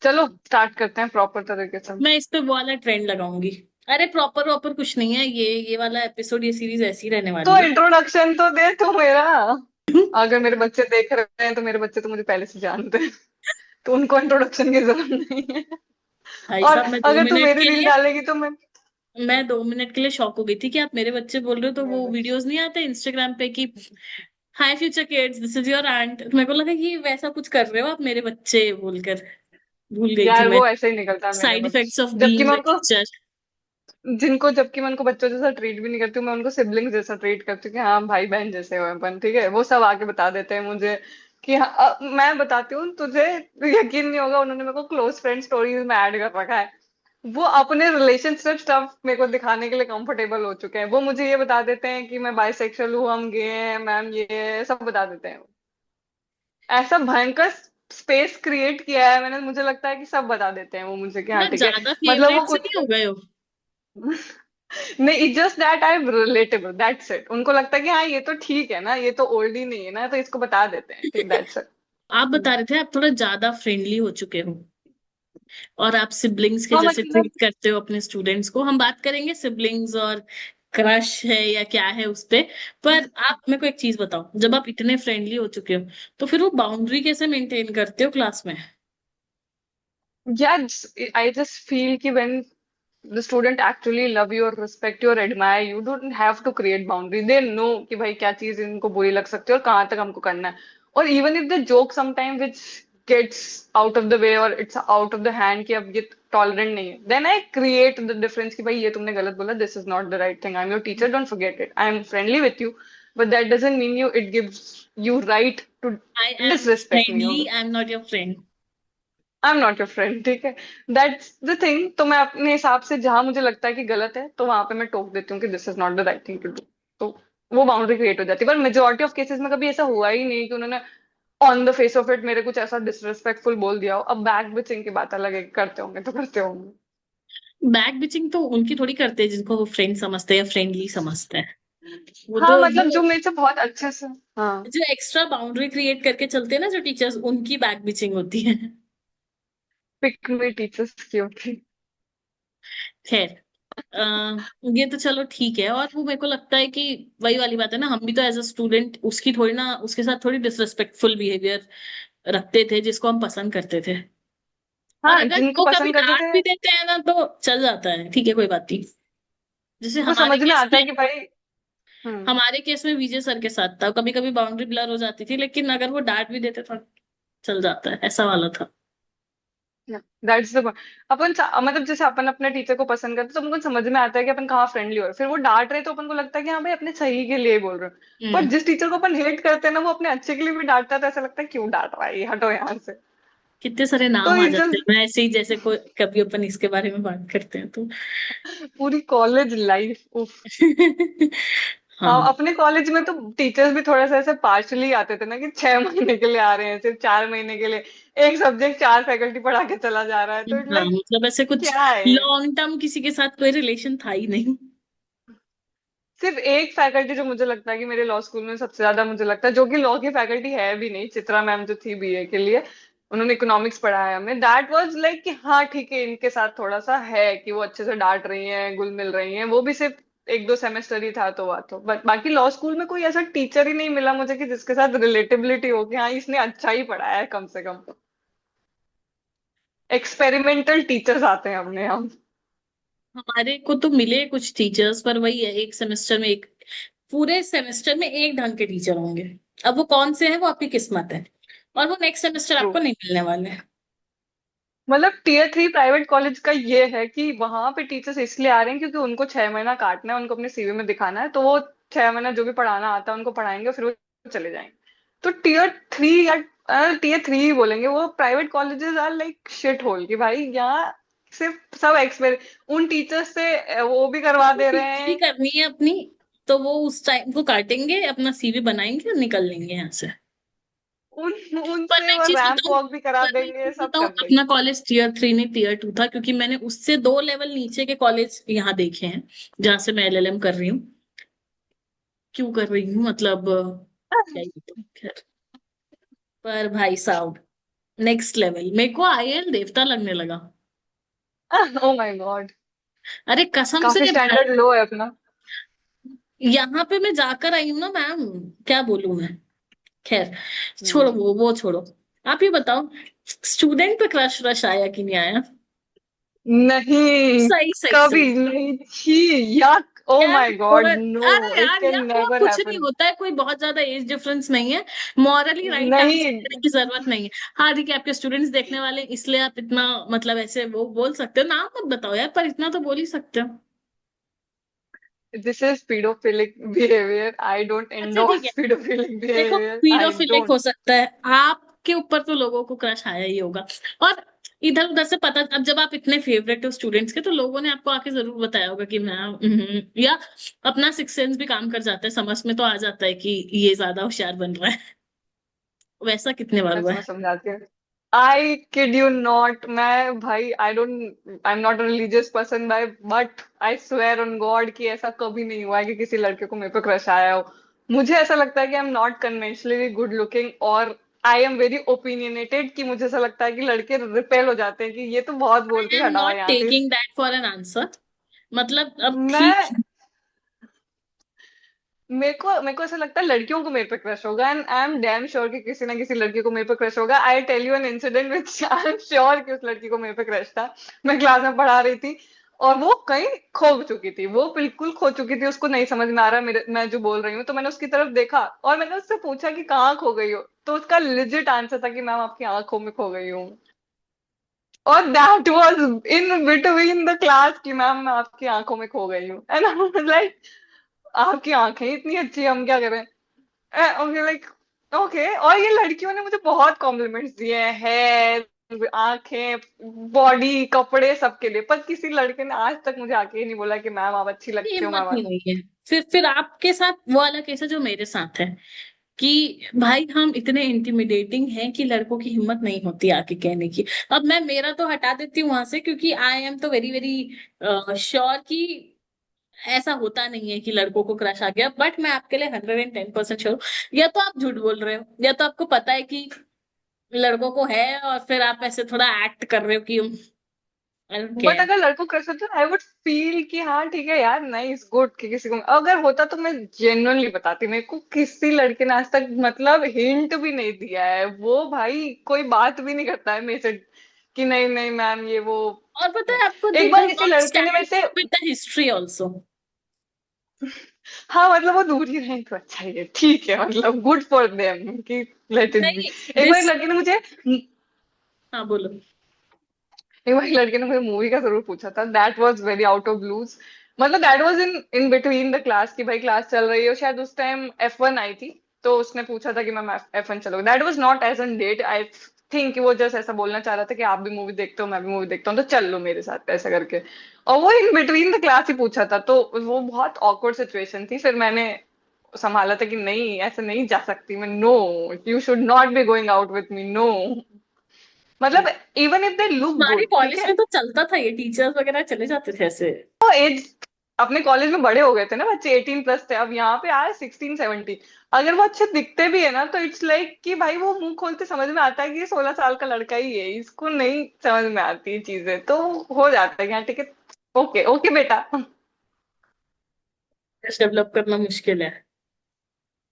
चलो स्टार्ट करते हैं प्रॉपर तरीके से। मैं इस पे वो वाला ट्रेंड लगाऊंगी। अरे प्रॉपर प्रॉपर कुछ नहीं है, ये वाला एपिसोड, ये सीरीज ऐसी रहने तो वाली है। इंट्रोडक्शन तो दे तू मेरा। अगर मेरे बच्चे देख रहे हैं तो मेरे बच्चे तो मुझे पहले से जानते हैं, तो उनको इंट्रोडक्शन की जरूरत नहीं है। भाई और साहब, मैं दो अगर तू मिनट मेरी के रील लिए डालेगी तो मैं 2 मिनट के लिए शॉक हो गई थी कि आप मेरे बच्चे बोल रहे हो। तो वो मैं वीडियोस नहीं आते इंस्टाग्राम पे कि hi future kids, this is your aunt, मेरे को लगा ये वैसा कुछ कर रहे हो आप मेरे बच्चे बोलकर। भूल गई थी यार मैं। वो ऐसे ही निकलता है मेरे साइड इफेक्ट्स ऑफ बच्चे, जबकि बीइंग मैं अ उनको टीचर। जबकि मैं उनको बच्चों जैसा ट्रीट भी नहीं करती हूँ, मैं उनको सिबलिंग जैसा ट्रीट करती हूँ कि हाँ भाई बहन जैसे हो अपन, ठीक है। वो सब आके बता देते हैं मुझे कि हाँ मैं बताती हूँ तुझे, यकीन नहीं होगा, उन्होंने मेरे को क्लोज फ्रेंड स्टोरीज में ऐड कर रखा है। वो अपने रिलेशनशिप स्टफ मेरे को दिखाने के लिए कंफर्टेबल हो चुके हैं। वो मुझे ये बता देते हैं कि मैं बाइसेक्सुअल हूँ, हम गे हैं मैम, ये सब बता देते हैं। ऐसा भयंकर स्पेस क्रिएट किया है मैंने, मुझे लगता है कि सब बता देते हैं वो मुझे कि हाँ ना ठीक है। ज्यादा मतलब वो फेवरेट से कुछ नहीं हो गए हो? नहीं, it just that I M relatable, that's it. उनको लगता है कि हाँ ये तो ठीक है ना, ये तो ओल्ड ही नहीं है ना, तो इसको बता देते हैं, ठीक, दैट्स इट। आप बता रहे थे आप थोड़ा ज्यादा फ्रेंडली हो चुके हो और आप सिबलिंग्स के हाँ जैसे मतलब ट्रीट करते हो अपने स्टूडेंट्स को। हम बात करेंगे सिबलिंग्स और क्रश है या क्या है उस पे। पर आप मेरे को एक चीज बताओ, जब आप इतने फ्रेंडली हो चुके हो तो फिर वो बाउंड्री कैसे मेंटेन करते हो क्लास में? यार, आई जस्ट फील कि when the student actually love you or respect you or admire you, don't have to create boundary. They know कि भाई क्या चीज इनको बुरी लग सकती है और कहाँ तक हमको करना है। और even if they joke sometime which gets out of the way or it's out of the hand कि अब ये tolerant नहीं है, then I create the difference कि भाई ये तुमने गलत बोला, this is not the right thing, I'm your teacher, don't forget it, I am friendly with you, but that doesn't mean you it gives you right to I am disrespect me. Friendly, I am not your friend. I am not your friend, ठीक है। That's the thing. तो मैं अपने हिसाब से जहां मुझे लगता है कि गलत है तो वहां पे मैं टोक देती हूँ कि this is not the right thing to do. तो वो बाउंड्री क्रिएट हो जाती है। पर मेजोरिटी ऑफ केसेस में कभी ऐसा हुआ ही नहीं कि उन्होंने on the face of it मेरे कुछ ऐसा डिसरिस्पेक्टफुल बोल दिया हो। अब बैक बिचिंग की बात अलग है, करते होंगे तो करते होंगे। बैक बिचिंग तो उनकी थोड़ी करते हैं जिनको वो फ्रेंड समझते हैं या फ्रेंडली समझते हैं। वो हाँ तो मतलब जो मेरे से बहुत अच्छे से, हाँ, जो एक्स्ट्रा बाउंड्री क्रिएट करके चलते हैं ना जो टीचर्स, उनकी बैक बिचिंग होती है। पिक में टीचर्स की होती। खैर, अ, ये तो चलो ठीक है। और वो मेरे को लगता है कि वही वाली बात है ना, हम भी तो एज अ स्टूडेंट उसकी थोड़ी ना, उसके साथ थोड़ी डिसरेस्पेक्टफुल बिहेवियर रखते थे जिसको हम पसंद करते थे। और हाँ अगर जिनको वो कभी पसंद करते डांट थे भी देते हैं ना तो चल जाता है, ठीक है कोई बात नहीं। जैसे उनको समझ में आता है कि भाई, हम्म, हमारे केस में विजय सर के साथ था, कभी कभी बाउंड्री ब्लर हो जाती थी, लेकिन अगर वो डांट भी देते तो चल जाता है, ऐसा वाला था। दैट्स द अपन मतलब जैसे अपन अपने टीचर को पसंद करते तो हमको समझ में आता है कि अपन कहाँ फ्रेंडली हो रहे हैं। फिर वो डांट रहे तो अपन को लगता है कि हाँ भाई अपने सही के लिए बोल रहे हो। पर हम्म। जिस टीचर को अपन हेट करते हैं ना, वो अपने अच्छे के लिए भी डांटता है, तो ऐसा लगता है क्यों डांट रहा है ये, हटो यहाँ से। कितने सारे तो नाम आ ये जो जाते हैं, मैं ऐसे ही जैसे कोई कभी अपन इसके बारे में बात करते हैं तो। पूरी कॉलेज लाइफ, हाँ हाँ। अपने कॉलेज में तो टीचर्स भी थोड़ा सा ऐसे पार्शली आते थे ना कि 6 महीने के लिए आ रहे हैं, सिर्फ 4 महीने के लिए एक सब्जेक्ट 4 फैकल्टी पढ़ा के चला जा रहा है, तो हाँ लाइक मतलब ऐसे कुछ क्या है ये। लॉन्ग टर्म किसी के साथ कोई रिलेशन था ही नहीं। सिर्फ एक फैकल्टी जो मुझे लगता है कि मेरे लॉ स्कूल में सबसे ज्यादा मुझे लगता है, जो कि लॉ की फैकल्टी है भी नहीं, चित्रा मैम जो थी बीए के लिए, उन्होंने इकोनॉमिक्स पढ़ाया हमें, दैट वाज लाइक कि हाँ ठीक है इनके साथ थोड़ा सा है कि वो अच्छे से डांट रही हैं, घुल मिल रही हैं। वो भी सिर्फ 1-2 सेमेस्टर ही था तो बात तो, बट बाकी लॉ स्कूल में कोई ऐसा टीचर ही नहीं मिला मुझे कि जिसके साथ रिलेटेबिलिटी हो कि हाँ इसने अच्छा ही पढ़ाया है कम से कम। एक्सपेरिमेंटल टीचर्स आते हैं अपने यहाँ। हमारे को तो मिले कुछ टीचर्स, पर वही है, एक सेमेस्टर में एक, पूरे सेमेस्टर में एक ढंग के टीचर होंगे। अब वो कौन से हैं वो आपकी किस्मत है, और वो नेक्स्ट सेमेस्टर ट्रू। आपको नहीं मिलने वाले हैं। मतलब टीयर 3 प्राइवेट कॉलेज का ये है कि वहां पे टीचर्स इसलिए आ रहे हैं क्योंकि उनको 6 महीना काटना है, उनको अपने सीवी में दिखाना है, तो वो 6 महीना जो भी पढ़ाना आता है उनको पढ़ाएंगे, फिर वो चले जाएंगे। तो टीयर 3 या टीयर 3 ही बोलेंगे। वो private colleges are like shit hole कि भाई यहाँ सिर्फ सब एक्सपेर उन टीचर्स से वो भी करवा दे रहे डिग्री हैं। करनी है अपनी, तो वो उस टाइम वो काटेंगे, अपना सीवी बनाएंगे और निकल लेंगे यहाँ से। उन पर उनसे मैं एक वो चीज रैंप बताऊं, वॉक भी करा पर मैं एक देंगे, चीज सब बताऊं, कर देंगे। अपना कॉलेज टीयर 3 नहीं टीयर 2 था, क्योंकि मैंने उससे 2 लेवल नीचे के कॉलेज यहाँ देखे हैं जहां से मैं एलएलएम कर रही हूँ। क्यों कर रही हूँ मतलब क्या ही बताऊं, खैर। पर भाई साहब, नेक्स्ट लेवल। मेरे को आईएल देवता लगने लगा। ओ माय गॉड। अरे कसम काफी से भाई, स्टैंडर्ड लो है अपना। यहाँ पे मैं जाकर आई हूँ ना मैम, क्या बोलूं मैं। खैर, छोड़ो हम्म। वो छोड़ो। आप ये बताओ, स्टूडेंट पे क्रश रश आया कि नहीं आया? नहीं, सही सही कभी सही। नहीं, छी, याक, ओ यार माय गॉड, नो, अरे इट यार कैन यार, वो नेवर कुछ नहीं हैपन। होता है, कोई बहुत ज्यादा एज डिफरेंस नहीं है। मॉरली राइट आंसर नहीं, देने की जरूरत नहीं है। हाँ ठीक है, आपके स्टूडेंट्स देखने वाले हैं, इसलिए आप इतना मतलब ऐसे वो बोल सकते हो। नाम मत बताओ यार, पर इतना तो बोल ही सकते हो। This is paedophilic behaviour, I don't अच्छा ठीक है, एंडोर्स पीडोफिलिक देखो बिहेवियर, आई पीडोफिलिक हो डोंट। सकता है, आपके ऊपर तो लोगों को क्रश आया ही होगा। और इधर उधर से पता, अब जब आप इतने फेवरेट हो स्टूडेंट्स के, तो लोगों ने आपको आके जरूर बताया होगा कि मैं या अपना सिक्स सेंस भी काम कर जाता है, समझ में तो आ जाता है कि ये ज्यादा होशियार बन रहा है। वैसा कितने बार मैं हुआ तुम्हें है? समझाती हूँ। आई किड यू नॉट, मैं भाई, I am not religious person by, but I swear on God कि ऐसा कभी नहीं हुआ है कि किसी लड़के को मेरे पे क्रश आया हो। मुझे ऐसा लगता है कि I am not conventionally good looking, और आई एम वेरी ओपिनियनेटेड, कि मुझे ऐसा लगता है कि लड़के रिपेल हो जाते हैं कि ये तो बहुत बोलती आई है, एम हटाओ नॉट यहाँ से। Taking that for an answer. मतलब अब ठीक मैं मेरे को ऐसा लगता है लड़कियों को मेरे पे क्रश होगा, and I am damn sure कि किसी ना किसी लड़की को मेरे पे क्रश होगा। I tell you an incident which I am sure कि उस लड़की को मेरे पे क्रश था। मैं क्लास में पढ़ा रही थी, और वो कहीं खो चुकी थी, वो बिल्कुल खो चुकी थी, उसको नहीं समझ में आ रहा मेरे मैं जो बोल रही हूँ। तो मैंने उसकी तरफ देखा और मैंने उससे पूछा कि कहाँ खो गई हो, तो उसका लिजिट आंसर था कि मैम आपकी आंखों में खो गई हूँ। और that was in between the class कि मैम मैं आपकी आंखों में खो गई हूँ, एंड आई वाज लाइक, आपकी आंखें इतनी अच्छी, हम क्या करें। Okay, like, okay. और ये लड़कियों ने मुझे बहुत कॉम्प्लीमेंट्स दिए हैं, हेयर, आंखें, बॉडी, कपड़े, सबके लिए, पर किसी लड़के ने आज तक मुझे आके ही नहीं बोला कि मैम आप अच्छी लगती हो हिम्मत मैम। नहीं हुई है। फिर आपके साथ वो वाला केस है जो मेरे साथ है, कि भाई हम इतने इंटिमिडेटिंग हैं कि लड़कों की हिम्मत नहीं होती आके कहने की। अब मैं मेरा तो हटा देती हूँ वहां से, क्योंकि आई एम तो वेरी वेरी श्योर कि ऐसा होता नहीं है कि लड़कों को क्रश आ गया। बट मैं आपके लिए 110% श्योर हूँ, या तो आप झूठ बोल रहे हो, या तो आपको पता है कि लड़कों को है, और फिर आप ऐसे थोड़ा एक्ट कर रहे हो कि आई डोंट बट केयर। अगर लड़कों क्रश होता आई वुड फील कि हाँ ठीक है यार, नाइस, गुड, कि किसी को अगर होता तो मैं जेन्युइनली बताती। मेरे को किसी लड़के ने आज तक मतलब हिंट भी नहीं दिया है, वो भाई कोई बात भी नहीं करता है मेरे से कि नहीं नहीं मैम ये वो। और पता है आपको, दे एक बार डज किसी नॉट लड़के ने मेरे स्टैंड से, विद द हिस्ट्री ऑल्सो। हाँ मतलब वो दूर ही रहे तो अच्छा ही है, ठीक है, मतलब गुड फॉर देम कि लेट इट बी। नहीं, एक बार एक दिस, लड़के ने मुझे हाँ बोलो। एक बार एक लड़के ने मुझे मूवी का जरूर पूछा था, that was very out of blues. मतलब that was in in between the class, की भाई क्लास चल रही है, शायद उस टाइम F1 आई थी। तो उसने पूछा था कि मैम F1 चलोगे, that was not as an date, I think वो जस्ट ऐसा बोलना चाह रहा था कि आप भी मूवी देखते हो, मैं भी मूवी देखता हूँ, तो चल लो मेरे साथ ऐसा करके। और वो इन बिटवीन द क्लास ही पूछा था, तो वो बहुत ऑकवर्ड सिचुएशन थी। फिर मैंने संभाला था कि नहीं, ऐसे नहीं जा सकती मैं, no, you should not be going out with me, no. मतलब इवन इफ दे लुक हमारे गुड, ठीक कॉलेज है। में तो चलता था, ये टीचर्स वगैरह चले जाते थे ऐसे। वो एज, अपने कॉलेज में बड़े हो गए थे ना बच्चे, 18+ थे, अब यहाँ पे आए 16-17। अगर वो अच्छे दिखते भी है ना, तो इट्स लाइक कि भाई वो मुंह खोलते समझ में आता है कि ये 16 साल का लड़का ही है, इसको नहीं समझ में आती है चीजें, तो हो जाता है कि हाँ ठीक है, ओके ओके बेटा। डेवलप करना मुश्किल है।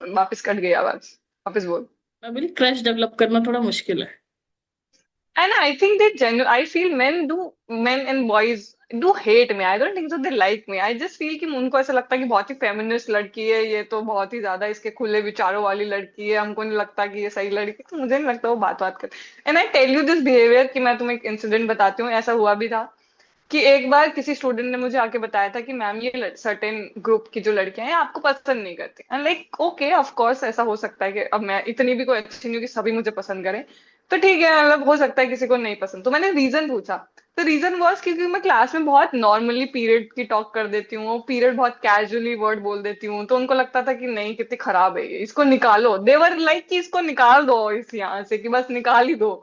वापस कट गई आवाज, वापस बोल। मैं बोली क्रश डेवलप करना थोड़ा मुश्किल है। And I think they genuine. I feel men and boys do hate me. I don't think so they like me. I just feel कि उनको ऐसा लगता है कि बहुत ही फेमिनिस्ट लड़की है ये, तो बहुत ही ज्यादा इसके खुले विचारों वाली लड़की है, हमको नहीं लगता कि ये सही लड़की है, तो मुझे नहीं लगता वो बात बात कर। And I tell you this behaviour, कि मैं तुम्हें एक इंसिडेंट बताती हूँ, ऐसा हुआ भी था कि एक बार किसी स्टूडेंट ने मुझे आके बताया था कि मैम ये सर्टेन ग्रुप की जो लड़कियां हैं आपको पसंद नहीं करती। And like okay, of course ऐसा हो सकता है कि अब मैं इतनी भी कोई अच्छी नहीं हूँ कि सभी मुझे पसंद करें, तो ठीक है, मतलब हो सकता है किसी को नहीं पसंद। तो मैंने रीजन पूछा, तो रीजन वॉज क्योंकि मैं क्लास में बहुत नॉर्मली पीरियड की टॉक कर देती हूँ, पीरियड बहुत कैजुअली वर्ड बोल देती हूँ, तो उनको लगता था कि नहीं कितनी खराब है ये, इसको निकालो, देवर लाइक कि इसको निकाल दो इस यहाँ से, कि बस निकाल ही दो।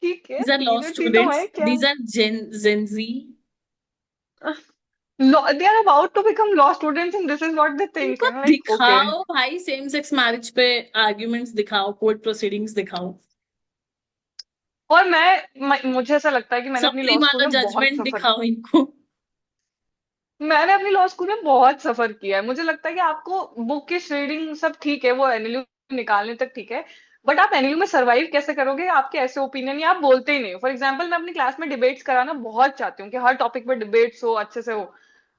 ठीक है, दीज आर लॉ पीरियड थी तो स्टूडेंट्स, है क्या। These are Gen Z. They are about to become law students and this is what they think, उनको and like okay. दिखाओ भाई, सेम सेक्स मैरिज पे आर्ग्यूमेंट्स दिखाओ, कोर्ट प्रोसीडिंग्स दिखाओ। और मुझे ऐसा लगता है कि मैंने अपनी लॉ सप्लीम स्कूल वाला में बहुत जजमेंट सफर दिखाओ इनको। मैंने अपनी लॉ स्कूल में बहुत सफर किया है। मुझे लगता है कि आपको बुकिश रीडिंग सब ठीक है, वो एनएलयू निकालने तक ठीक है, बट आप एनएलयू में सरवाइव कैसे करोगे? आपके ऐसे ओपिनियन या आप बोलते ही नहीं हो। फॉर एग्जाम्पल, मैं अपनी क्लास में डिबेट्स कराना बहुत चाहती हूँ कि हर टॉपिक पर डिबेट्स हो, अच्छे से हो,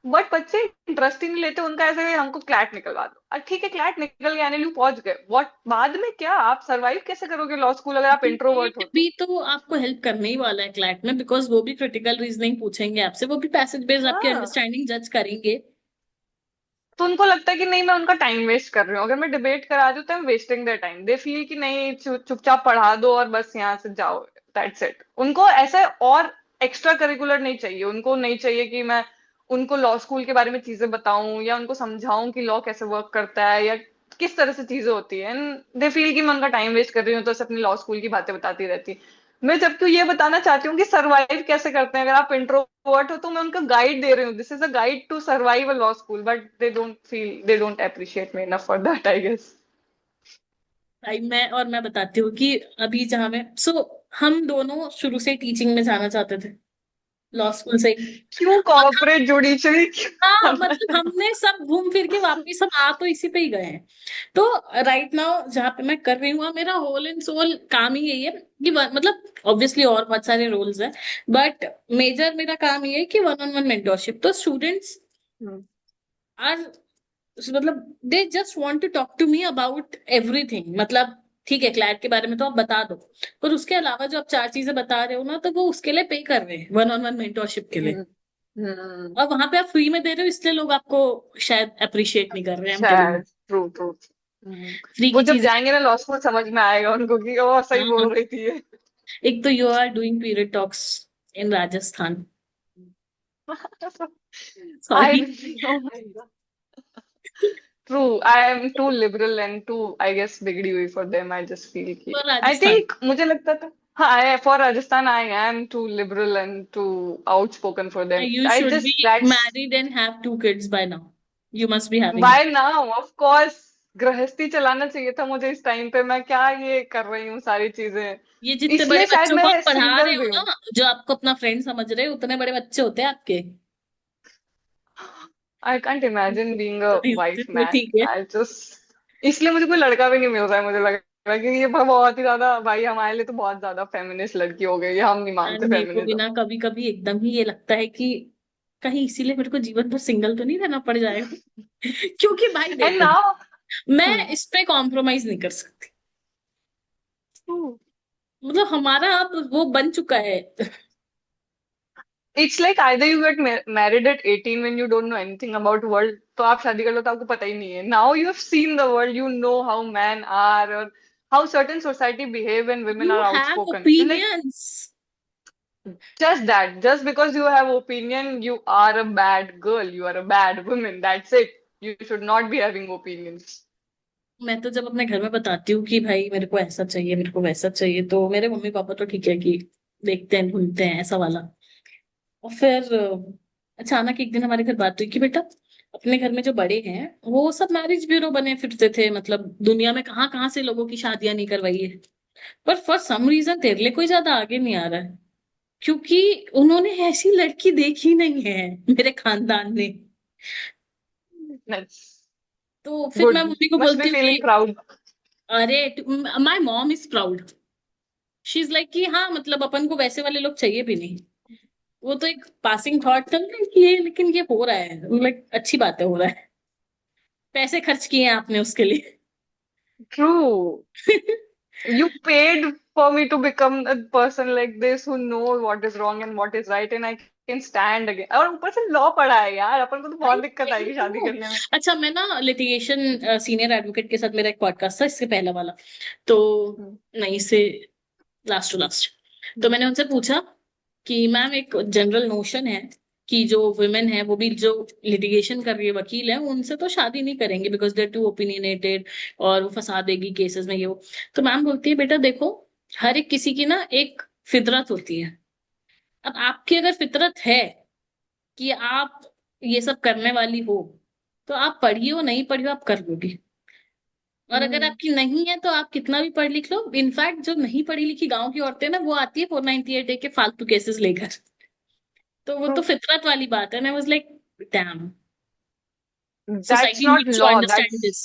बट बच्चे इंटरेस्ट ही नहीं लेते। उनका ऐसे हमको क्लैट निकलवा दो, ठीक है क्लैट निकल गया, एनएलयू पहुंच गए, व्हाट बाद में? क्या आप सरवाइव कैसे करोगे लॉ स्कूल अगर आप इंट्रोवर्ट डिबेट हो भी तो? तो आपको हेल्प करने ही वाला है क्लैट में, बिकॉज वो भी क्रिटिकल रीजनिंग पूछेंगे आपसे, वो भी पैसेज बेस्ड आपकी हाँ, अंडरस्टैंडिंग जज करेंगे। तो उनको लगता है कि नहीं, मैं उनका टाइम वेस्ट कर रही हूँ। अगर मैं डिबेट करा दूँ तो I'm wasting their time. They feel कि नहीं, चुपचाप पढ़ा दो और बस यहाँ से जाओ, दैट्स इट। उनको ऐसे और एक्स्ट्रा करिकुलर नहीं चाहिए। उनको नहीं चाहिए कि मैं उनको लॉ स्कूल के बारे में चीजें बताऊं या उनको समझाऊं कि लॉ कैसे वर्क करता है या किस तरह से चीजें होती है। एंड दे फील कि मैं उनका टाइम वेस्ट कर रही हूँ, तो सिर्फ अपनी लॉ स्कूल की बातें बताती रहती। मैं जबकि ये बताना चाहती हूँ कि सरवाइव कैसे करते हैं। अगर आप इंट्रोवर्ट हो तो मैं उनका गाइड दे रही हूँ, this is a guide to survive a law school, but they don't appreciate me enough for that, I guess. भाई मैं बताती हूँ कि अभी जहाँ मैं हम दोनों शुरू से टीचिंग में जाना चाहते थे, लॉ स्कूल से ही। क्यों और हम कॉर्पोरेट जुडिशरी हाँ, क्यों? मतलब हमने सब घूम फिर के वापिस हम आ तो इसी पे ही गए हैं। तो राइट नाउ जहाँ पे मैं कर रही हूँ, मेरा होल एंड सोल काम ही यही है कि मतलब ऑब्वियसली और बहुत सारे रोल्स हैं, बट मेजर मेरा काम ये है कि वन ऑन वन मेंटोरशिप। तो स्टूडेंट्स आर मतलब they just want to talk to me about everything. मतलब ठीक है, क्लैट के बारे में तो आप बता दो, पर उसके अलावा जो आप चार चीजें बता रहे हो ना, तो वो उसके लिए पे कर रहे हैं, वन ऑन वन मेंटोरशिप के लिए। और वहां पे आप फ्री में दे रहे हो, इसलिए लोग आपको शायद अप्रिशिएट नहीं कर रहे हैं, हम टेलिंग। शायद ट्रू ट्रू। फ्री वो की जब चीजें। जाएंगे ना लॉ स्कूल, समझ में आएगा उनको कि ओ सही हाँ, बोल रही थी ये। एक तो you are doing period talks in Rajasthan. I sorry. Oh my God, true. I am too liberal and too, I guess, बिगड़ी हुई for them. I just feel कि फॉर आई राजस्थान। थिंक, मुझे लगता था, हाँ, for Rajasthan I am too liberal and too outspoken for them. You I should be just that's married and have two kids by now. You must be having. Why now, of course. गृहस्थी चलाना चाहिए था मुझे इस time पे। मैं क्या ये कर रही हूँ सारी चीजें? ये जितने बड़े इसलिए शायद बच्चों को आप मैं पढ़ा रहे सिंगल हो भी हूँ। ना, जो आपको अपना फ्रेंड समझ रहे हो, उतने बड़े बच्चे होते हैं आपके। I can't imagine being a नहीं होते वाइफ तो मैन। ठीक है। आई जस्ट, इसलिए मुझे कोई लड़का भी नहीं मिल रहा है। मुझे लग रहा है कि ये बहुत ही ज्यादा, भाई हमारे लिए तो बहुत ज्यादा फेमिनिस्ट लड़की हो गई है, हम नहीं यार मानते मेरे को भी फेमिनिज्म। ना कभी कभी एकदम ही ये लगता है कि कहीं इसीलिए मेरे को जीवन भर सिंगल तो नहीं रहना पड़ जाएगा। क्योंकि भाई एंड देखो, नाउ मैं इस पे कॉम्प्रोमाइज नहीं कर सकती। मतलब हमारा अब वो बन चुका है। It's like either you get married eight 18 when you don't know anything about world, तो आप शादी कर लो तो आपको पता ही नहीं है। Now you have seen the world, you know how man are और how certain society behave when women you are have outspoken. Like opinions. just that, just because you have opinion, you are a bad girl, you are a bad woman, that's it. You should not be having opinions. मैं तो जब अपने घर में बताती हूँ कि भाई मेरे को ऐसा चाहिए, मेरे को वैसा चाहिए, तो मेरे मम्मी पापा तो ठीक है कि देखते हैं ढूंढते हैं ऐसा वाला। और फिर अचानक एक दिन हमारे घर बात हुई कि बेटा, अपने घर में जो बड़े हैं वो सब मैरिज ब्यूरो बने फिरते थे, मतलब दुनिया में कहाँ कहाँ से लोगों की शादियां नहीं करवाई है, पर फॉर सम रीजन तेरे लिए कोई ज्यादा आगे नहीं आ रहा है, क्योंकि उन्होंने ऐसी लड़की देखी नहीं है मेरे खानदान ने। That's तो फिर मैं good. मम्मी को Must be बोलती हूँ feeling कि proud. अरे, my mom is proud. She is like कि हाँ, मतलब अपन को वैसे वाले लोग चाहिए भी नहीं। वो तो एक पासिंग थॉट था ना कि ये, लेकिन ये हो रहा है, लाइक अच्छी बात है, हो रहा है, पैसे खर्च किए हैं आपने उसके लिए। True. You paid for me to become a person like this who knows what is wrong and what is right, and I can stand again. और ऊपर से लॉ पढ़ा है यार, अपन को तो भाई बहुत दिक्कत वही आएगी शादी तो। करने में। अच्छा, मैं ना लिटिगेशन सीनियर एडवोकेट के साथ मेरा एक पॉडकास्ट था, इससे पहला वाला। तो हम्म, नहीं, से लास्ट टू लास्ट। तो हम्म, मैंने उनसे पूछा कि मैम, एक जनरल नोशन है कि जो वुमेन है वो भी जो लिटिगेशन कर रही है, वकील है, उनसे तो शादी नहीं करेंगे बिकॉज देर टू ओपिनियनेटेड, और वो फंसा देगी केसेस में, ये वो। तो मैम बोलती है, बेटा देखो, हर एक किसी की ना एक फितरत होती है। अब आपकी अगर फितरत है कि आप ये सब करने वाली हो, तो आप पढ़िए हो नहीं पढ़िए, आप कर लोगी। और अगर आपकी नहीं है तो आप कितना भी पढ़ लिख लो, इनफैक्ट जो नहीं पढ़ी लिखी गांव की औरतें ना, वो आती है 498 के फालतू केसेस लेकर। तो वो तो फितरत वाली बात है ना। Was like damn, that's society not needs to law, understand this.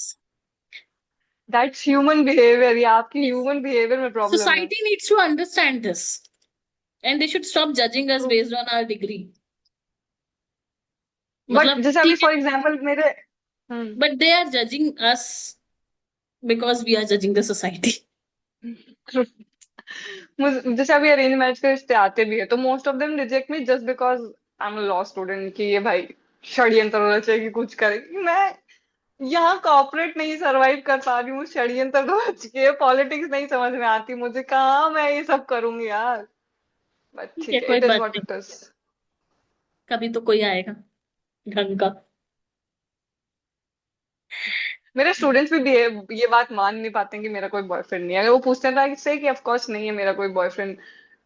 That's human behaviour, या आपकी ह्यूमन बिहेवियर में प्रॉब्लम है। Society needs to understand this and they should stop judging us based on our degree. But मतलब जैसे अभी ठीक है, for example मेरे, hmm but they are judging us because we are judging the society. जैसे अभी arrange marriage के रिश्ते आते भी है तो most of them reject me just because I am law student, कि ये भाई षड्यंत्र रचे कि कुछ करे। मैं यहाँ कॉर्पोरेट नहीं सरवाइव कर पा रही हूँ, षड्यंत्र रच के पॉलिटिक्स नहीं समझ में आती मुझे, कहाँ मैं ये सब करूंगी यार। बट ठीक है, ठीक है, कोई इट इज बात व्हाट नहीं, इट इज। कभी तो कोई आएगा ढंग का। मेरे स्टूडेंट्स भी ये बात मान नहीं पाते हैं कि मेरा कोई बॉयफ्रेंड नहीं है। अगर वो पूछते हैं से कि ऑफ कोर्स नहीं है मेरा कोई बॉयफ्रेंड,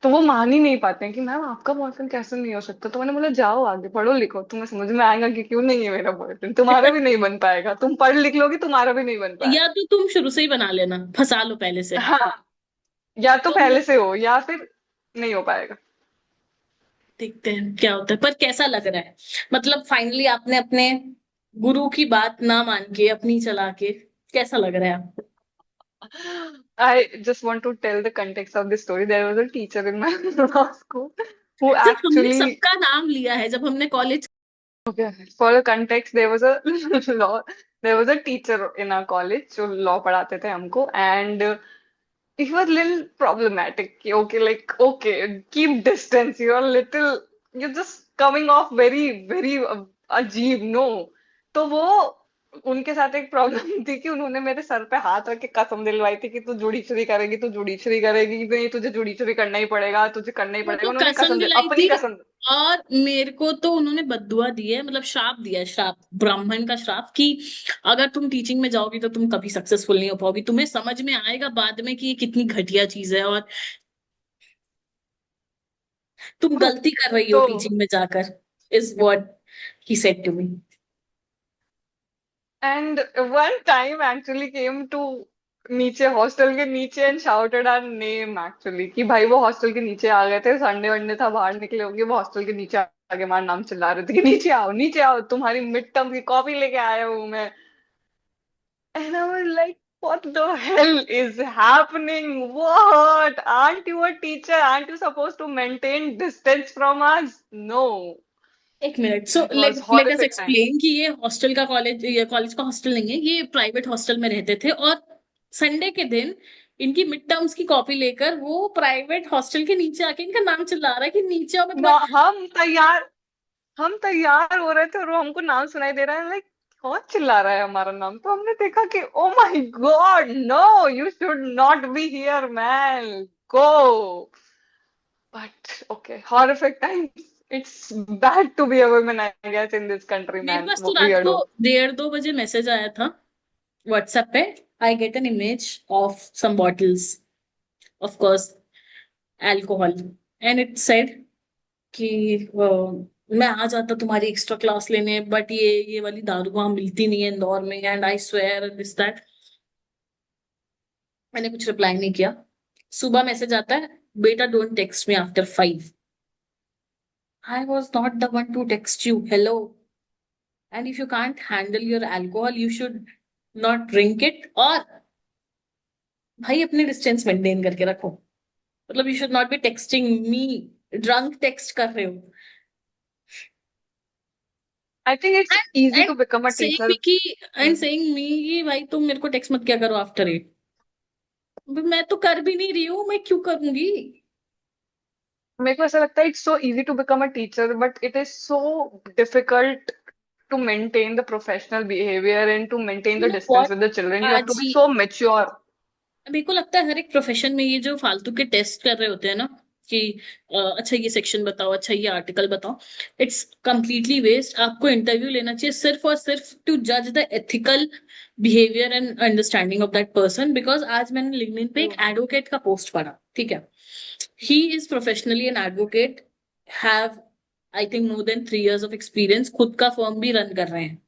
तो वो मान ही नहीं पाते हैं कि मैम आपका बॉयफ्रेंड कैसे नहीं हो सकता। तो मैंने बोला जाओ आगे पढ़ो लिखो, तुम्हें समझ में आएगा कि क्यों नहीं है मेरा बॉयफ्रेंड। तुम्हारा भी नहीं बन पाएगा, तुम पढ़ लिख लोगी तुम्हारा भी नहीं बन या पाएगा। तो तुम शुरू से ही बना लेना, फंसा लो पहले से। हाँ, या तो तो पहले से हो या फिर नहीं हो पाएगा। देखते हैं क्या होता है, पर कैसा लग रहा है? मतलब फाइनली आपने अपने गुरु की बात ना मान के अपनी चला के, कैसा लग रहा है आपको? I just want to tell the context of this story. There was a teacher in my law school who जब हमने actually, सबका नाम लिया है, जब हमने college. okay, for the context, there was a law, there was a teacher in our college जो law पढ़ाते थे हमको, and it was little problematic. Okay, like okay, keep distance. You're just coming off very अजीब, no. तो वो उनके साथ एक प्रॉब्लम थी कि उन्होंने मेरे सर पे हाथ रख के कसम दिलवाई थी कि तू जुडीशरी करेगी, तू जुडीशरी करेगी, कि नहीं तुझे जुडीशरी करना ही पड़ेगा, तुझे करना ही वो पड़ेगा। तो उन्होंने कसम दिलाई अपनी थी, कसम। और मेरे को तो उन्होंने बद्दुआ दी है, मतलब श्राप दिया है, श्राप, ब्राह्मण का श्राप, कि अगर तुम टीचिंग में जाओगी तो तुम कभी सक्सेसफुल नहीं हो पाओगी, तुम्हें समझ में आएगा बाद में कि ये कितनी घटिया चीज है, और तुम गलती कर रही हो तो टीचिंग में जाकर, is what he said to me. and one time actually came to नीचे हॉस्टल के नीचे and shouted our name actually, कि भाई वो हॉस्टल के नीचे आ गए थे, संडे वनडे था, बाहर निकले होंगे, वो हॉस्टल के नीचे आगे हमारा नाम चिल्ला रहे थे कि नीचे आओ तुम्हारी मिड टर्म की कॉपी लेके आया हूँ मैं। And I was like what the hell is happening? What? Aren't you a teacher? Aren't you supposed to maintain distance from us? No. एक minute, so That let was let us horrific time. Explain कि ये hostel का college, ये college का hostel नहीं है, ये private hostel में रहते थे, और संडे के दिन इनकी मिड टर्म्स की कॉपी लेकर वो प्राइवेट हॉस्टल के नीचे आके इनका नाम चिल्ला रहा है कि नीचे आओ, मैं ना, तुम्हारे। हम तैयार हो रहे थे और वो हमको नाम सुनाई दे रहा है, लाइक कौन चिल्ला रहा है हमारा नाम। तो हमने देखा कि oh my God, no, you should not be here man, go. But okay, horrific times. It's bad to be a woman I guess in this country मेरे मैन, पास तो वो रात को वियर्डो। 1:30 बजे मैसेज आया था व्हाट्सएप पे। I get an image of some bottles, of course alcohol, and it said कि मैं आ जाता तुम्हारी एक्स्ट्रा क्लास लेने, बट ये वाली दारू वहां मिलती नहीं है इंदौर में, and I swear this that. मैंने कुछ रिप्लाई नहीं किया। सुबह मैसेज आता है, बेटा don't text me after 5। I was not the one to text you, hello, and if you can't handle your alcohol you should not drink it, और भाई अपने डिस्टेंस मेंटेन करके रखो। मतलब you should not be texting me drunk, text कर रहे हो। I think it's easy and to become a saying me teacher. कि एंड सेइंग मी कि भाई तुम मेरे को टेक्स्ट मत क्या करो आफ्टर 8। मैं तो कर भी नहीं रही हूँ, मैं क्यों करूंगी? मेरे को ऐसा लगता है it's so easy to become a teacher but it is so difficult to maintain the professional behavior and to maintain you the know distance what, with the children. You have आज to be ही so mature. मेरे को लगता है हर एक profession में ये जो फालतू के टेस्ट कर रहे होते हैं ना, कि अच्छा ये सेक्शन बताओ, अच्छा ये आर्टिकल बताओ, इट्स कंप्लीटली वेस्ट। आपको इंटरव्यू लेना चाहिए सिर्फ और सिर्फ टू जज the ethical behaviour and understanding of that person. Because आज मैंने लिंक्डइन पे एक True. एडवोकेट का पोस्ट पढ़ा, ठीक है, he is professionally an advocate, have I think more than 3 years of experience, खुद का फर्म भी रन कर रहे हैं।